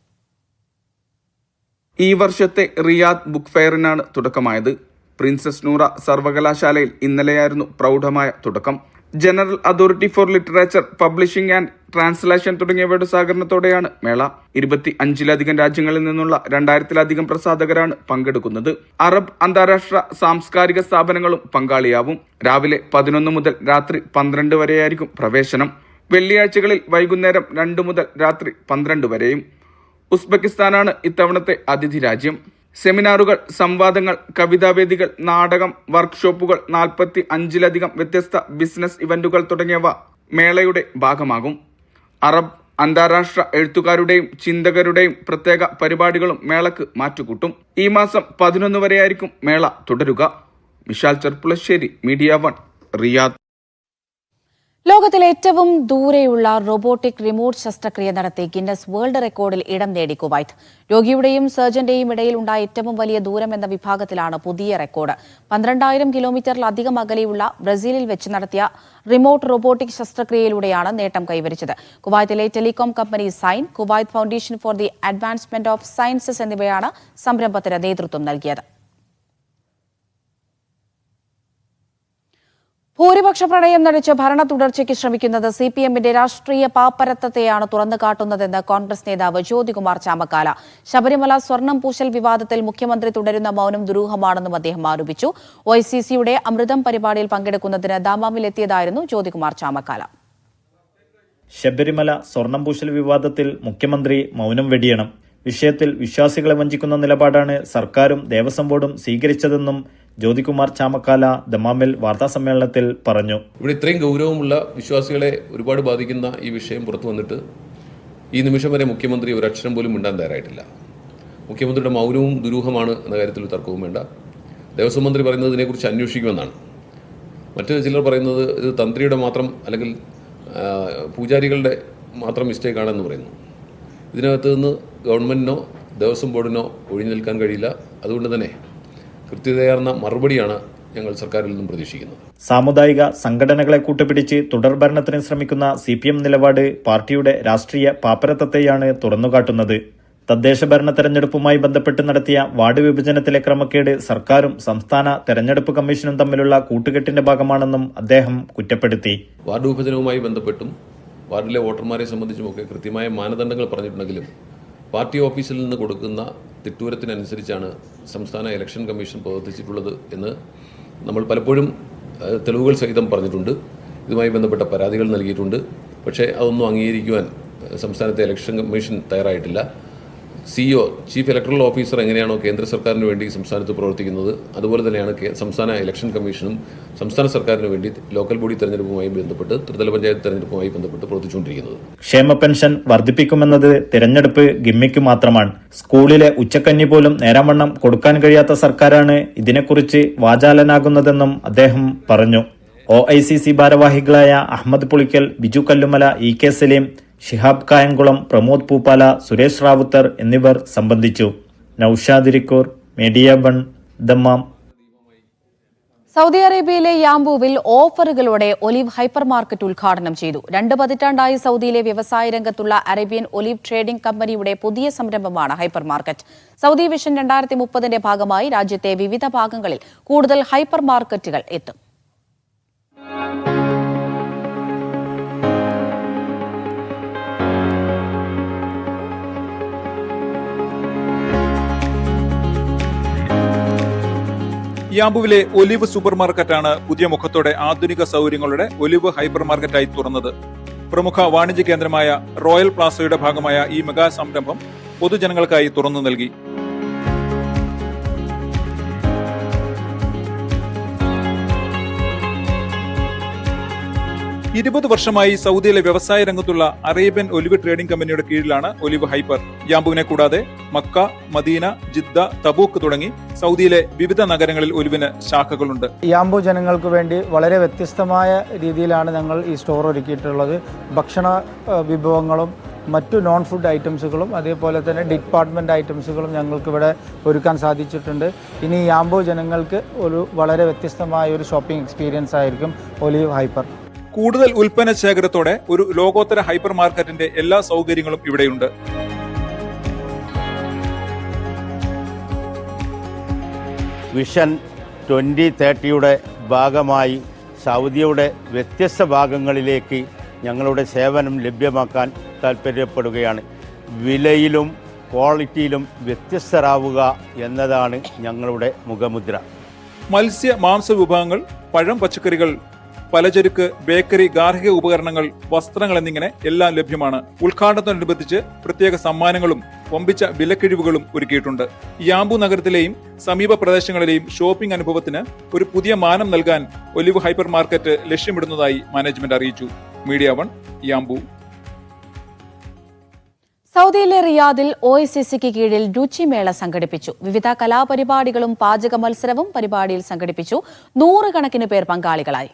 ഈ വർഷത്തെ റിയാദ് ബുക്ക് ഫെയറിനാണ് തുടക്കമായത്. പ്രിൻസസ് നൂറ സർവകലാശാലയിൽ ഇന്നലെയായിരുന്നു പ്രൗഢമായ തുടക്കം. General authority four literature, publishing and translation തുടങ്ങിയവയുടെ സഹകരണത്തോടെയാണ് മേള. 25ലധികം രാജ്യങ്ങളിൽ നിന്നുള്ള 2000-ലധികം പ്രസാധകരാണ് പങ്കെടുക്കുന്നത്. അറബ് അന്താരാഷ്ട്ര സാംസ്കാരിക സ്ഥാപനങ്ങളും പങ്കാളിയാവും. രാവിലെ 11 മുതൽ രാത്രി 12 വരെയായിരിക്കും പ്രവേശനം. വെള്ളിയാഴ്ചകളിൽ വൈകുന്നേരം 2 മുതൽ രാത്രി 12 വരെയും. ഉസ്ബെക്കിസ്ഥാനാണ് ഇത്തവണത്തെ അതിഥി രാജ്യം. സെമിനാറുകൾ, സംവാദങ്ങൾ, കവിതാവേദികൾ, നാടകം, വർക്ക്ഷോപ്പുകൾ, 45-ലധികം വ്യത്യസ്ത ബിസിനസ് ഇവന്റുകൾ തുടങ്ങിയവ മേളയുടെ ഭാഗമാകും. അറബ്, അന്താരാഷ്ട്ര എഴുത്തുകാരുടെയും ചിന്തകരുടെയും പ്രത്യേക പരിപാടികളും മേളക്ക് മാറ്റുകൂട്ടും. ഈ മാസം 11 വരെയായിരിക്കും മേള തുടരുക. Vishal Cherpulassery, media 1, Riyadh. ലോകത്തിലെ ഏറ്റവും ദൂരെയുള്ള റോബോട്ടിക് റിമോട്ട് ശസ്ത്രക്രിയ നടത്തി ഗിന്നസ് വേൾഡ് റെക്കോർഡിൽ ഇടം നേടി കുവൈത്ത്. രോഗിയുടെയും സർജന്റെയും ഇടയിൽ ഉണ്ടായ ഏറ്റവും വലിയ ദൂരം എന്ന വിഭാഗത്തിലാണ് പുതിയ റെക്കോർഡ്. 12,000 കിലോമീറ്ററിലധികം അകലെയുള്ള ബ്രസീലിൽ വെച്ച് നടത്തിയ റിമോട്ട് റോബോട്ടിക് ശസ്ത്രക്രിയയിലൂടെയാണ് നേട്ടം കൈവരിച്ചത്. കുവൈത്തിലെ telecom company Zain, Kuwait foundation for the advancement of sciences എന്നിവയാണ് സംരംഭത്തിന് നേതൃത്വം നൽകിയത്. ഭൂരിപക്ഷ പ്രണയം നടിച്ച് ഭരണ തുടർച്ചയ്ക്ക് ശ്രമിക്കുന്നത് CPM-ന്റെ രാഷ്ട്രീയ പാപ്പരത്വത്തെയാണ് തുറന്നുകാട്ടുന്നതെന്ന് കോൺഗ്രസ് നേതാവ് ജ്യോതികുമാർ ചാമക്കാല. ശബരിമല സ്വർണം പൂശൽ വിവാദത്തിൽ മുഖ്യമന്ത്രി തുടരുന്ന മൗനം ദുരൂഹമാണെന്നും അദ്ദേഹം ആരോപിച്ചു. OICC-യുടെ അമൃതം പരിപാടിയിൽ പങ്കെടുക്കുന്നതിന് ദാമാമിലെത്തിയതായിരുന്നു ജ്യോതികുമാർ ചാമക്കാല. ശബരിമല സ്വർണം പൂശൽ വിവാദത്തിൽ മുഖ്യമന്ത്രി മൗനം വെടിയണം. വിഷയത്തിൽ വിശ്വാസികളെ വഞ്ചിക്കുന്ന നിലപാടാണ് സർക്കാരും ദേവസ്വം ബോർഡും സ്വീകരിച്ചതെന്നും ജ്യോതികുമാർ ചാമക്കാല ദമാമിൽ വാർത്താസമ്മേളനത്തിൽ പറഞ്ഞു. ഇവിടെ ഇത്രയും ഗൗരവമുള്ള വിശ്വാസികളെ ഒരുപാട് ബാധിക്കുന്ന ഈ വിഷയം പുറത്തു വന്നിട്ട് ഈ നിമിഷം വരെ മുഖ്യമന്ത്രി ഒരക്ഷരം പോലും മിണ്ടാൻ തയ്യാറായിട്ടില്ല. മുഖ്യമന്ത്രിയുടെ മൗനവും ദുരൂഹമാണ് എന്ന കാര്യത്തിൽ തർക്കവും വേണ്ട. ദേവസ്വം മന്ത്രി പറയുന്നത് ഇതിനെക്കുറിച്ച് അന്വേഷിക്കുമെന്നാണ്. മറ്റു ചിലർ പറയുന്നത് ഇത് തന്ത്രിയുടെ മാത്രം അല്ലെങ്കിൽ പൂജാരികളുടെ മാത്രം മിസ്റ്റേക്കാണെന്ന് പറയുന്നു. ഇതിനകത്ത് നിന്ന് ഗവൺമെൻറ്റിനോ ദേവസ്വം ബോർഡിനോ ഒഴിഞ്ഞു നിൽക്കാൻ കഴിയില്ല. അതുകൊണ്ട് തന്നെ കൃത്യതയാർന്ന മറുപടിയാണ് ഞങ്ങൾ സർക്കാരിൽ നിന്നും പ്രതീക്ഷിക്കുന്നത്. സാമുദായിക സംഘടനകളെ കൂട്ടുപിടിച്ച് തുടർഭരണത്തിന് ശ്രമിക്കുന്ന CPM നിലപാട് പാർട്ടിയുടെ രാഷ്ട്രീയ പാപ്പരത്വത്തെയാണ് തുറന്നുകാട്ടുന്നത്. തദ്ദേശ ഭരണ തെരഞ്ഞെടുപ്പുമായി ബന്ധപ്പെട്ട് നടത്തിയ വാർഡ് വിഭജനത്തിലെ ക്രമക്കേട് സർക്കാരും സംസ്ഥാന തെരഞ്ഞെടുപ്പ് കമ്മീഷനും തമ്മിലുള്ള കൂട്ടുകെട്ടിന്റെ ഭാഗമാണെന്നും അദ്ദേഹം കുറ്റപ്പെടുത്തി. വാർഡ് വിഭജനവുമായി ബന്ധപ്പെട്ടും വാർഡിലെ വോട്ടർമാരെ സംബന്ധിച്ചുമൊക്കെ കൃത്യമായ മാനദണ്ഡങ്ങൾ പറഞ്ഞിട്ടുണ്ടെങ്കിലും പാർട്ടി ഓഫീസിൽ നിന്ന് കൊടുക്കുന്ന തിട്ടൂരത്തിനനുസരിച്ചാണ് സംസ്ഥാന ഇലക്ഷൻ കമ്മീഷൻ പ്രവർത്തിച്ചിട്ടുള്ളത് എന്ന് നമ്മൾ പലപ്പോഴും തെളിവുകൾ സഹിതം പറഞ്ഞിട്ടുണ്ട്. ഇതുമായി ബന്ധപ്പെട്ട പരാതികൾ നൽകിയിട്ടുണ്ട്. പക്ഷേ അതൊന്നും അംഗീകരിക്കുവാൻ സംസ്ഥാനത്തെ ഇലക്ഷൻ കമ്മീഷൻ തയ്യാറായിട്ടില്ല. CEO, ചീഫ് ഇലക്ടറൽ ഓഫീസർ എങ്ങനെയാണോ കേന്ദ്ര സർക്കാരിന് വേണ്ടി സംസ്ഥാനത്ത് പ്രവർത്തിക്കുന്നത്, അതുപോലെ തന്നെയാണ് സംസ്ഥാന ഇലക്ഷൻ കമ്മീഷനും സംസ്ഥാന സർക്കാരിന് വേണ്ടി ലോക്കൽ ബോഡി തെരഞ്ഞെടുപ്പുമായി ബന്ധപ്പെട്ട് ത്രിതല പഞ്ചായത്ത് തെരഞ്ഞെടുപ്പുമായി ബന്ധപ്പെട്ട് പ്രവർത്തിച്ചുകൊണ്ടിരിക്കുന്നത്. ക്ഷേമ പെൻഷൻ വർദ്ധിപ്പിക്കുമെന്നത് തിരഞ്ഞെടുപ്പ് ഗിമ്മിക്ക് മാത്രമാണ്. സ്കൂളിലെ ഉച്ചക്കഞ്ഞി പോലും നേരാവണ്ണം കൊടുക്കാൻ കഴിയാത്ത സർക്കാരാണ് ഇതിനെക്കുറിച്ച് വാചാലനാകുന്നതെന്നും അദ്ദേഹം പറഞ്ഞു. OICC ഭാരവാഹികളായ അഹമ്മദ് പുളിക്കൽ, ബിജു കല്ലുമല, EK സലീം, ഷിഹാബ് കായംകുളം, പ്രമോദ് പൂപ്പാല, സുരേഷ് റാവുത്തർ എന്നിവർ സംബന്ധിച്ചു. Naushad Irikkur, media 1, Dammam. Saudi അറേബ്യയിലെ യാംബുവിൽ ഓഫറുകളോടെ ഒലിവ് ഹൈപ്പർ മാർക്കറ്റ് ഉദ്ഘാടനം ചെയ്തു. 2 പതിറ്റാണ്ടായി സൗദിയിലെ വ്യവസായ രംഗത്തുള്ള അറേബ്യൻ ഒലിവ് ട്രേഡിംഗ് കമ്പനിയുടെ പുതിയ സംരംഭമാണ് ഹൈപ്പർ മാർക്കറ്റ്. സൗദി വിഷൻ 2030-ന്റെ ഭാഗമായി രാജ്യത്തെ വിവിധ ഭാഗങ്ങളിൽ കൂടുതൽ ഹൈപ്പർ മാർക്കറ്റുകൾ എത്തും. യാംബുവിലെ ഒലിവ് സൂപ്പർ മാർക്കറ്റാണ് പുതിയ മുഖത്തോടെ ആധുനിക സൗകര്യങ്ങളുടെ ഒലിവ് ഹൈപ്പർ മാർക്കറ്റായി തുറന്നത്. പ്രമുഖ വാണിജ്യ കേന്ദ്രമായ റോയൽ പ്ലാസയുടെ ഭാഗമായ ഈ മെഗാ സംരംഭം പൊതുജനങ്ങൾക്കായി തുറന്നു നൽകി. ഇരുപത് വർഷമായി സൗദിയിലെ വ്യവസായ രംഗത്തുള്ള അറേബ്യൻ ഒലിവ് ട്രേഡിംഗ് കമ്പനിയുടെ കീഴിലാണ് ഒലിവ് ഹൈപ്പർ. യാംബുവിനെ കൂടാതെ മക്ക, മദീന, ജിദ്ദ, തബൂക്ക് തുടങ്ങി സൗദിയിലെ വിവിധ നഗരങ്ങളിൽ ഒലിവിന് ശാഖകളുണ്ട്. യാംബു ജനങ്ങൾക്ക് വേണ്ടി വളരെ വ്യത്യസ്തമായ രീതിയിലാണ് ഞങ്ങൾ ഈ സ്റ്റോർ ഒരുക്കിയിട്ടുള്ളത്. ഭക്ഷണ വിഭവങ്ങളും മറ്റു നോൺ ഫുഡ് ഐറ്റംസുകളും അതേപോലെ തന്നെ ഡിപ്പാർട്ട്മെൻറ്റ് ഐറ്റംസുകളും ഞങ്ങൾക്കിവിടെ ഒരുക്കാൻ സാധിച്ചിട്ടുണ്ട്. ഇനി യാംബു ജനങ്ങൾക്ക് ഒരു വളരെ വ്യത്യസ്തമായ ഒരു ഷോപ്പിംഗ് എക്സ്പീരിയൻസ് ആയിരിക്കും ഒലിവ് ഹൈപ്പർ. കൂടുതൽ ഉൽപ്പന്ന ശേഖരത്തോടെ ഒരു ലോകോത്തര ഹൈപ്പർ മാർക്കറ്റിന്റെ എല്ലാ സൗകര്യങ്ങളും ഇവിടെയുണ്ട്. വിഷൻ 2030യുടെ ഭാഗമായി സൗദിയുടെ വ്യത്യസ്ത ഭാഗങ്ങളിലേക്ക് ഞങ്ങളുടെ സേവനം ലഭ്യമാക്കാൻ താൽപ്പര്യപ്പെടുകയാണ്. വിലയിലും ക്വാളിറ്റിയിലും വ്യത്യസ്തരാവുക എന്നതാണ് ഞങ്ങളുടെ മുഖമുദ്ര. മത്സ്യ മാംസ വിഭവങ്ങൾ, പഴം, പച്ചക്കറികൾ, പലചരക്ക്, ബേക്കറി, ഗാർഹിക ഉപകരണങ്ങൾ, വസ്ത്രങ്ങൾ എന്നിങ്ങനെ എല്ലാം ലഭ്യമാണ്. ഉദ്ഘാടനത്തോടനുബന്ധിച്ച് പ്രത്യേക സമ്മാനങ്ങളും വമ്പിച്ച വിലക്കിഴിവുകളും ഒരുക്കിയിട്ടുണ്ട്. യാംബു നഗരത്തിലെയും സമീപ പ്രദേശങ്ങളിലെയും ഷോപ്പിംഗ് അനുഭവത്തിന് ഒരു പുതിയ മാനം നൽകാൻ ഒലിവ് ഹൈപ്പർ മാർക്കറ്റ് ലക്ഷ്യമിടുന്നതായി മാനേജ്മെന്റ് അറിയിച്ചു. Media 1, Yanbu. സൗദിയിലെ റിയാദിൽ OICCക്ക് കീഴിൽ രുചിമേള സംഘടിപ്പിച്ചു. വിവിധ കലാപരിപാടികളും പാചക മത്സരവും പരിപാടിയിൽ സംഘടിപ്പിച്ചു. 100 കണക്കിന് പേർ പങ്കാളികളായി.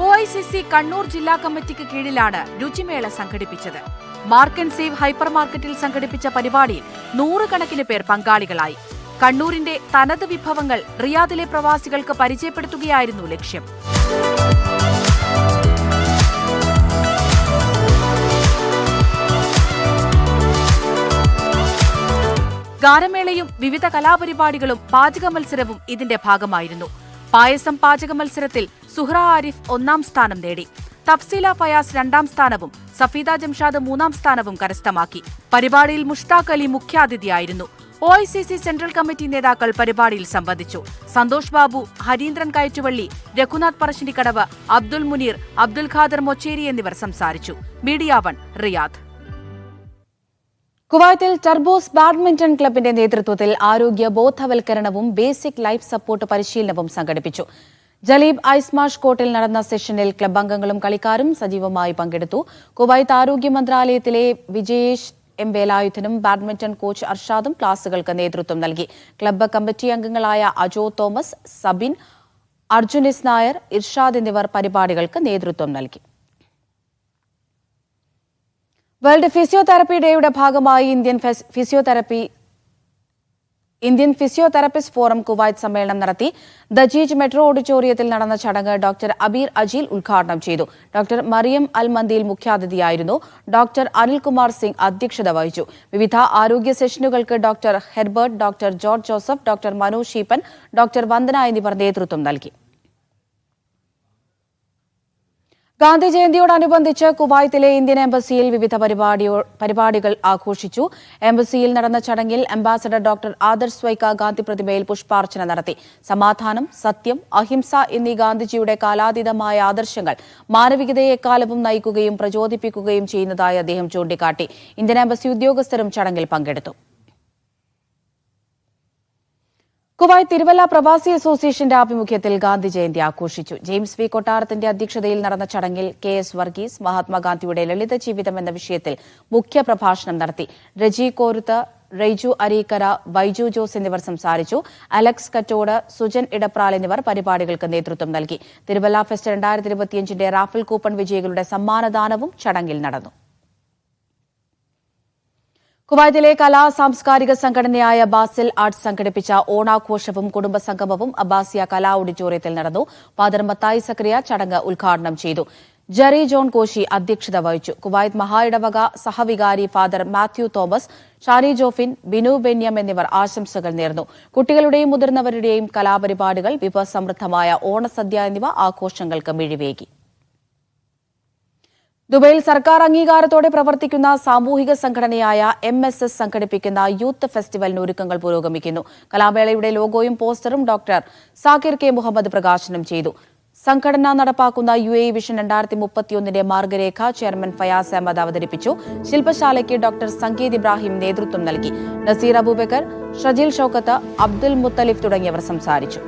OICC കണ്ണൂർ ജില്ലാ കമ്മിറ്റിക്ക് കീഴിലാണ് രുചിമേള സംഘടിപ്പിച്ചത്. മാർക്ക് ആൻഡ് സേവ് ഹൈപ്പർ മാർക്കറ്റിൽ സംഘടിപ്പിച്ച പരിപാടിയിൽ 100 കണക്കിന് പേർ പങ്കാളികളായി. കണ്ണൂരിന്റെ തനത് വിഭവങ്ങൾ റിയാദിലെ പ്രവാസികൾക്ക് പരിചയപ്പെടുത്തുകയായിരുന്നു ലക്ഷ്യം. ഗാനമേളയും വിവിധ കലാപരിപാടികളും പാചക മത്സരവും ഇതിന്റെ ഭാഗമായിരുന്നു. പായസം പാചക മത്സരത്തിൽ സുഹ്റ ആരിഫ് 1ാം സ്ഥാനം നേടി. തഫ്സീല ഫയാസ് 2ാം സ്ഥാനവും സഫീദ ജംഷാദ് 3ാം സ്ഥാനവും കരസ്ഥമാക്കി. പരിപാടിയിൽ മുഷ്താഖ് അലി മുഖ്യാതിഥിയായിരുന്നു. OICC സെൻട്രൽ കമ്മിറ്റി നേതാക്കൾ പരിപാടിയിൽ സംബന്ധിച്ചു. സന്തോഷ് ബാബു, ഹരീന്ദ്രൻ കയറ്റുവള്ളി, രഘുനാഥ് പറശ്ശിനിക്കടവ്, അബ്ദുൽ മുനീർ, അബ്ദുൽ ഖാദർ മൊച്ചേരി എന്നിവർ സംസാരിച്ചു. Media 1, Riyadh. കുവൈത്തിൽ ടർബോസ് ബാഡ്മിന്റൺ ക്ലബിന്റെ നേതൃത്വത്തിൽ ആരോഗ്യ ബോധവൽക്കരണവും ബേസിക് ലൈഫ് സപ്പോർട്ട് പരിശീലനവും സംഘടിപ്പിച്ചു. ജലീബ് ഐസ്മാഷ് കോർട്ടിൽ നടന്ന സെഷനിൽ ക്ലബ് അംഗങ്ങളും കളിക്കാരും സജീവമായി പങ്കെടുത്തു. കുവൈത്ത് ആരോഗ്യ മന്ത്രാലയത്തിലെ വിജയേഷ് M. വേലായുധനും ബാഡ്മിന്റൺ കോച്ച് അർഷാദും ക്ലാസുകൾക്ക് നേതൃത്വം നൽകി. ക്ലബ്ബ് കമ്മിറ്റി അംഗങ്ങളായ അജോ തോമസ്, സബിൻ, അർജുനിസ് നായർ, ഇർഷാദ് എന്നിവർ പരിപാടികൾക്ക് നേതൃത്വം നൽകി. വേൾഡ് ഫിസിയോതെറപ്പി ഡേയുടെ ഭാഗമായി ഇന്ത്യൻ ഫിസിയോതെറപ്പിസ്റ്റ് ഫോറം കുവൈത്ത് സമ്മേളനം നടത്തി. ദജീജ് മെട്രോ ഓഡിറ്റോറിയത്തിൽ നടന്ന ചടങ്ങ് ഡോക്ടർ അബീർ അജീൽ ഉദ്ഘാടനം ചെയ്തു. ഡോക്ടർ മറിയം അൽ മന്ദിയിൽ മുഖ്യാതിഥിയായിരുന്നു. ഡോക്ടർ അനിൽകുമാർ സിംഗ് അധ്യക്ഷത വഹിച്ചു. വിവിധ ആരോഗ്യ സെഷനുകൾക്ക് doctor Herbert, doctor George Joseph, doctor Manu ഷീപ്പൻ, ഡോക്ടർ വന്ദന എന്നിവർ നേതൃത്വം നൽകി. ഗാന്ധി ജയന്തിയോടനുബന്ധിച്ച് കുവൈത്തിലെ ഇന്ത്യൻ എംബസിയിൽ വിവിധ പരിപാടികൾ ആഘോഷിച്ചു. എംബസിയിൽ നടന്ന ചടങ്ങിൽ അംബാസഡർ ഡോക്ടർ ആദർശ് സ്വൈക്ക ഗാന്ധി പ്രതിമയിൽ പുഷ്പാർച്ചന നടത്തി. സമാധാനം, സത്യം, അഹിംസ എന്നീ ഗാന്ധിജിയുടെ കാലാതീതമായ ആദർശങ്ങൾ മാനവികതയെ എക്കാലവും നയിക്കുകയും പ്രചോദിപ്പിക്കുകയും ചെയ്യുന്നതായി അദ്ദേഹം ചൂണ്ടിക്കാട്ടി. ഇന്ത്യൻ എംബസി ഉദ്യോഗസ്ഥരും ചടങ്ങിൽ പങ്കെടുത്തു. കുവൈത്ത് തിരുവല്ല പ്രവാസി അസോസിയേഷന്റെ ആഭിമുഖ്യത്തിൽ ഗാന്ധി ജയന്തി ആഘോഷിച്ചു. ജെയിംസ് വി കൊട്ടാരത്തിന്റെ അധ്യക്ഷതയിൽ നടന്ന ചടങ്ങിൽ KS വർഗീസ് മഹാത്മാഗാന്ധിയുടെ ലളിത ജീവിതം എന്ന വിഷയത്തിൽ മുഖ്യപ്രഭാഷണം നടത്തി. രജി കോരുത്ത്, റെയ്ജു അരീക്കര, ബൈജു ജോസ് എന്നിവർ സംസാരിച്ചു. അലക്സ് കറ്റോട്, സുജൻ ഇടപ്രാൽ എന്നിവർ പരിപാടികൾക്ക് നേതൃത്വം നൽകി. തിരുവല്ല ഫെസ്റ്റ് 2025ന്റെ റാഫൽ കൂപ്പൺ വിജയികളുടെ സമ്മാനദാനവും ചടങ്ങിൽ നടന്നു. കുവൈത്തിലെ കലാ സാംസ്കാരിക സംഘടനയായ ബാസിൽ ആർട്സ് സംഘടിപ്പിച്ച ഓണാഘോഷവും കുടുംബസംഗമവും അബ്ബാസിയ കലാ ഓഡിറ്റോറിയത്തിൽ നടന്നു. ഫാദർ മത്തായി സക്രിയ ചടങ്ങ് ഉദ്ഘാടനം ചെയ്തു. ജെറി ജോൺ കോശി അധ്യക്ഷത വഹിച്ചു. കുവൈത്ത് മഹായിടവക സഹവികാരി father Mathew Thomas, Shani Jofin, Binu ബെന്യം എന്നിവർ ആശംസകൾ നേർന്നു. കുട്ടികളുടെയും മുതിർന്നവരുടെയും കലാപരിപാടികൾ, വിഭവസമൃദ്ധമായ ഓണസദ്യ എന്നിവ ആഘോഷങ്ങൾക്ക് മിഴിവേകി. ദുബൈയിൽ സർക്കാർ അംഗീകാരത്തോടെ പ്രവർത്തിക്കുന്ന സാമൂഹിക സംഘടനയായ MSS സംഘടിപ്പിക്കുന്ന യൂത്ത് ഫെസ്റ്റിവലിന് ഒരുക്കങ്ങൾ പുരോഗമിക്കുന്നു. കലാമേളയുടെ ലോഗോയും പോസ്റ്ററും ഡോക്ടർ സാക്കിർ K. മുഹമ്മദ് പ്രകാശനം ചെയ്തു. സംഘടന നടപ്പാക്കുന്ന UAE വിഷൻ 2031ന്റെ മാർഗരേഖ ചെയർമാൻ ഫയാസ് അഹമ്മദ് അവതരിപ്പിച്ചു. ശില്പശാലയ്ക്ക് ഡോക്ടർ സംഗീത് ഇബ്രാഹിം നേതൃത്വം നൽകി. നസീർ അബൂബക്കർ, ഷജിൽ ഷൌക്കത്ത്, അബ്ദുൽ മുത്തലിഫ് തുടങ്ങിയവർ സംസാരിച്ചു.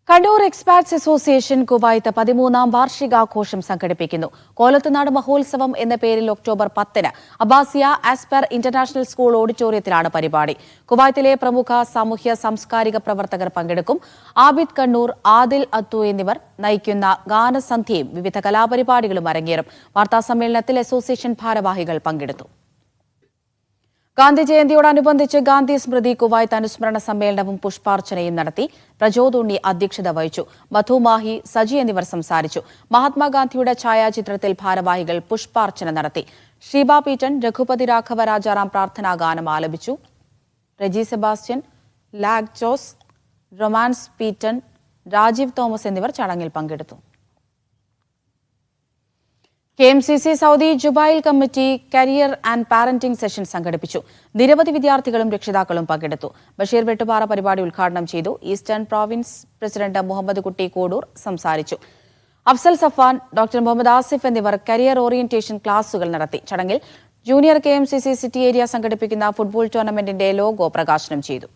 കണ്ണൂർ എക്സ്പാറ്റ്സ് അസോസിയേഷൻ കുവൈത്ത് 13ാം വാർഷികാഘോഷം സംഘടിപ്പിക്കുന്നു. കോലത്തുനാട് മഹോത്സവം എന്ന പേരിൽ ഒക്ടോബർ 10-ന് അബ്ബാസിയ ആസ്പെർ ഇന്റർനാഷണൽ സ്കൂൾ ഓഡിറ്റോറിയത്തിലാണ് പരിപാടി. കുവൈത്തിലെ പ്രമുഖ സാമൂഹ്യ സാംസ്കാരിക പ്രവർത്തകർ പങ്കെടുക്കും. ആബിദ് കണ്ണൂർ, ആദിൽ അത്തു എന്നിവർ നയിക്കുന്ന ഗാനസന്ധ്യയും വിവിധ കലാപരിപാടികളും അരങ്ങേറും. വാർത്താസമ്മേളനത്തിൽ അസോസിയേഷൻ ഭാരവാഹികൾ പങ്കെടുത്തു. ഗാന്ധി ജയന്തിയോടനുബന്ധിച്ച് ഗാന്ധി സ്മൃതി കുവൈത്ത് അനുസ്മരണ സമ്മേളനവും പുഷ്പാർച്ചനയും നടത്തി. പ്രജോദ് ഉണ്ണി അധ്യക്ഷത വഹിച്ചു. മധു മാഹി, സജി എന്നിവർ സംസാരിച്ചു. മഹാത്മാഗാന്ധിയുടെ ഛായാചിത്രത്തിൽ ഭാരവാഹികൾ പുഷ്പാർച്ചന നടത്തി. ഷീബ പീറ്റൻ, രഘുപതി രാഘവ രാജാറാം പ്രാർത്ഥനാ ഗാനം ആലപിച്ചു. റെജി സെബാസ്റ്റ്യൻ, ലാഗ് ജോസ്, റൊമാൻസ് പീറ്റൻ, രാജീവ് തോമസ് എന്നിവർ ചടങ്ങിൽ പങ്കെടുത്തു. KMCC Saudi Jubail committee career and parenting session സംഘടിപ്പിച്ചു. നിരവധി വിദ്യാർത്ഥികളും രക്ഷിതാക്കളും പങ്കെടുത്തു. ബഷീർ വെട്ടുപാറ പരിപാടി ഉദ്ഘാടനം ചെയ്തു. ഈസ്റ്റേൺ പ്രോവിൻസ് പ്രസിഡന്റ് മുഹമ്മദ് കുട്ടി കോഡൂർ സംസാരിച്ചു. അഫ്സൽ സഫാൻ, ഡോക്ടർ മുഹമ്മദ് ആസിഫ് എന്നിവർ കരിയർ ഓറിയന്റേഷൻ ക്ലാസുകൾ നടത്തി. ചടങ്ങിൽ ജൂനിയർ KMCC സിറ്റി ഏരിയ സംഘടിപ്പിക്കുന്ന ഫുട്ബോൾ ടൂർണമെന്റിന്റെ ലോഗോ പ്രകാശനം ചെയ്തു.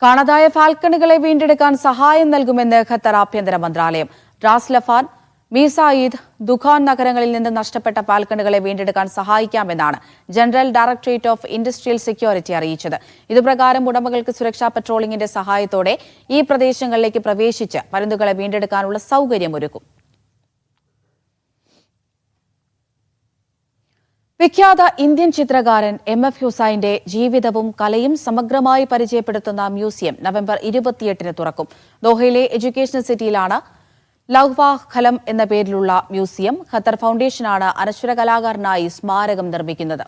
കാണാതായ ഫാൽക്കണുകളെ വീണ്ടെടുക്കാൻ സഹായം നൽകുമെന്ന് ഖത്തർ ആഭ്യന്തര മന്ത്രാലയം. റാസ് ലഫാൻ, മീസായിദ്, ദുഖാൻ നഗരങ്ങളിൽ നിന്ന് നഷ്ടപ്പെട്ട ഫാൽക്കണുകളെ വീണ്ടെടുക്കാൻ സഹായിക്കാമെന്നാണ് general directorate of industrial security അറിയിച്ചത്. ഇതുപ്രകാരം ഉടമകൾക്ക് സുരക്ഷാ പട്രോളിംഗിന്റെ സഹായത്തോടെ ഈ പ്രദേശങ്ങളിലേക്ക് പ്രവേശിച്ച് പരുന്തുകളെ വീണ്ടെടുക്കാനുള്ള സൗകര്യമൊരുക്കും. വിഖ്യാത ഇന്ത്യൻ ചിത്രകാരൻ MF ഹുസൈന്റെ ജീവിതവും കലയും സമഗ്രമായി പരിചയപ്പെടുത്തുന്ന മ്യൂസിയം നവംബർ 28 തുറക്കും. ദോഹയിലെ എഡ്യൂക്കേഷണൽ സിറ്റിയിലാണ് ലഹ്വ ഖലം എന്ന പേരിലുള്ള മ്യൂസിയം. ഖത്തർ ഫൗണ്ടേഷനാണ് അനശ്വര കലാകാരനായി സ്മാരകം നിർമ്മിക്കുന്നത്.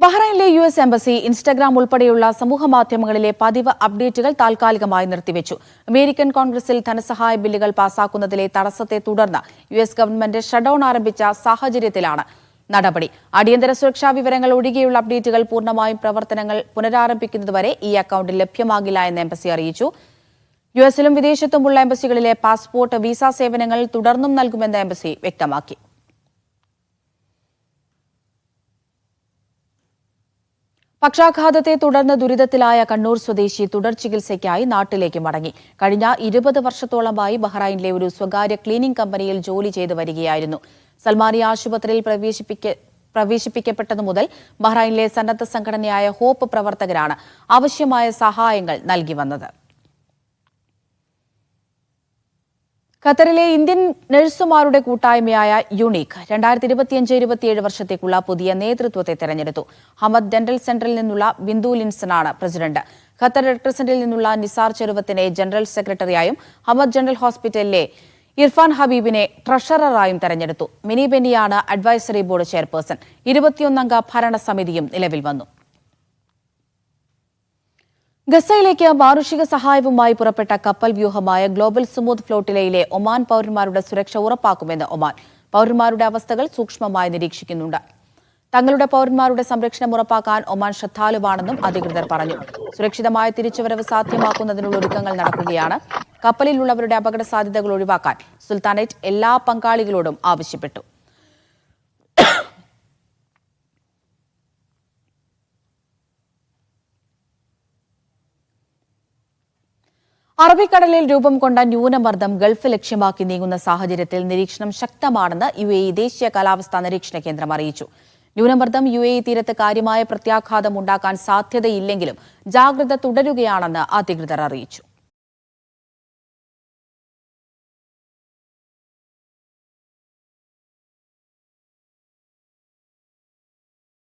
ബഹ്റൈനിലെ US എംബസി ഇൻസ്റ്റഗ്രാം ഉൾപ്പെടെയുള്ള സമൂഹമാധ്യമങ്ങളിലെ പതിവ് അപ്ഡേറ്റുകൾ താൽക്കാലികമായി നിർത്തിവെച്ചു. അമേരിക്കൻ കോൺഗ്രസിൽ ധനസഹായ ബില്ലുകൾ പാസാക്കുന്നതിലെ തടസ്സത്തെ തുടർന്ന് US ഗവൺമെന്റ് ഷട്ട്ഡൌൺ ആരംഭിച്ച സാഹചര്യത്തിലാണ് നടപടി. അടിയന്തര സുരക്ഷാ വിവരങ്ങൾ ഒഴികെയുള്ള അപ്ഡേറ്റുകൾ പൂർണ്ണമായും പ്രവർത്തനങ്ങൾ പുനരാരംഭിക്കുന്നതുവരെ ഈ അക്കൌണ്ടിൽ ലഭ്യമാകില്ല എന്ന് എംബസി അറിയിച്ചു. US-ലും വിദേശത്തുമുള്ള എംബസികളിലെ പാസ്പോർട്ട്, വിസ സേവനങ്ങൾ തുടർന്നും നൽകുമെന്ന് എംബസി വ്യക്തമാക്കി. പക്ഷാഘാതത്തെ തുടർന്ന് ദുരിതത്തിലായ കണ്ണൂർ സ്വദേശി തുടർ ചികിത്സയ്ക്കായി നാട്ടിലേക്ക് മടങ്ങി. കഴിഞ്ഞ 20 വർഷത്തോളമായി ബഹ്റൈനിലെ ഒരു സ്വകാര്യ ക്ലീനിംഗ് കമ്പനിയിൽ ജോലി ചെയ്തു വരികയായിരുന്നു. സൽമാനിയ ആശുപത്രിയിൽ പ്രവേശിപ്പിക്കപ്പെട്ടതു മുതൽ ബഹ്റൈനിലെ സന്നദ്ധ സംഘടനയായ ഹോപ്പ് പ്രവർത്തകരാണ് ആവശ്യമായ സഹായങ്ങൾ നൽകി വന്നത്. ഖത്തറിലെ ഇന്ത്യൻ നഴ്സുമാരുടെ കൂട്ടായ്മയായ യുണീക്ക് 2025-27 വർഷത്തേക്കുള്ള പുതിയ നേതൃത്വത്തെ തെരഞ്ഞെടുത്തു. ഹമദ് ഡെന്റൽ സെന്ററിൽ നിന്നുള്ള ബിന്ദു ലിൻസനാണ് പ്രസിഡന്റ്. ഖത്തർ റെഡ് ക്രസന്റിൽ നിന്നുള്ള നിസാർ ചെറുവത്തിനെ ജനറൽ സെക്രട്ടറിയായും ഹമദ് ജനറൽ ഹോസ്പിറ്റലിലെ ഇർഫാൻ ഹബീബിനെ ട്രഷററായും തെരഞ്ഞെടുത്തു. മിനി ബെന്നിയാണ് അഡ്വൈസറി ബോർഡ് ചെയർപേഴ്സൺ. 21-അംഗ ഭരണസമിതിയും നിലവിൽ വന്നു. ഗസയിലേക്ക് മാനുഷിക സഹായവുമായി പുറപ്പെട്ട കപ്പൽ വ്യൂഹമായ ഗ്ലോബൽ സ്മൂത്ത് ഫ്ലോട്ടിലയിലെ ഒമാൻ പൌരന്മാരുടെ സുരക്ഷ ഉറപ്പാക്കുമെന്ന് ഒമാൻ. പൌരന്മാരുടെ അവസ്ഥകൾ സൂക്ഷ്മമായി നിരീക്ഷിക്കുന്നുണ്ട്. തങ്ങളുടെ പൌരന്മാരുടെ സംരക്ഷണം ഉറപ്പാക്കാൻ ഒമാൻ ശ്രദ്ധാലുവാണെന്നും അധികൃതർ പറഞ്ഞു. സുരക്ഷിതമായ തിരിച്ചുവരവ് സാധ്യമാക്കുന്നതിനുള്ള ഒരുക്കങ്ങൾ നടക്കുകയാണ്. കപ്പലിലുള്ളവരുടെ അപകട സാധ്യതകൾ ഒഴിവാക്കാൻ സുൽത്താനേറ്റ് എല്ലാ പങ്കാളികളോടും ആവശ്യപ്പെട്ടു. അറബിക്കടലിൽ രൂപം കൊണ്ട ന്യൂനമർദ്ദം ഗൾഫ് ലക്ഷ്യമാക്കി നീങ്ങുന്ന സാഹചര്യത്തിൽ നിരീക്ഷണം ശക്തമാണെന്ന് UAE ദേശീയ കാലാവസ്ഥാ നിരീക്ഷണ കേന്ദ്രം അറിയിച്ചു. ന്യൂനമർദ്ദം UAE തീരത്ത് കാര്യമായ പ്രത്യാഘാതം ഉണ്ടാക്കാൻ സാധ്യതയില്ലെങ്കിലും ജാഗ്രത തുടരുകയാണെന്ന് അധികൃതർ അറിയിച്ചു.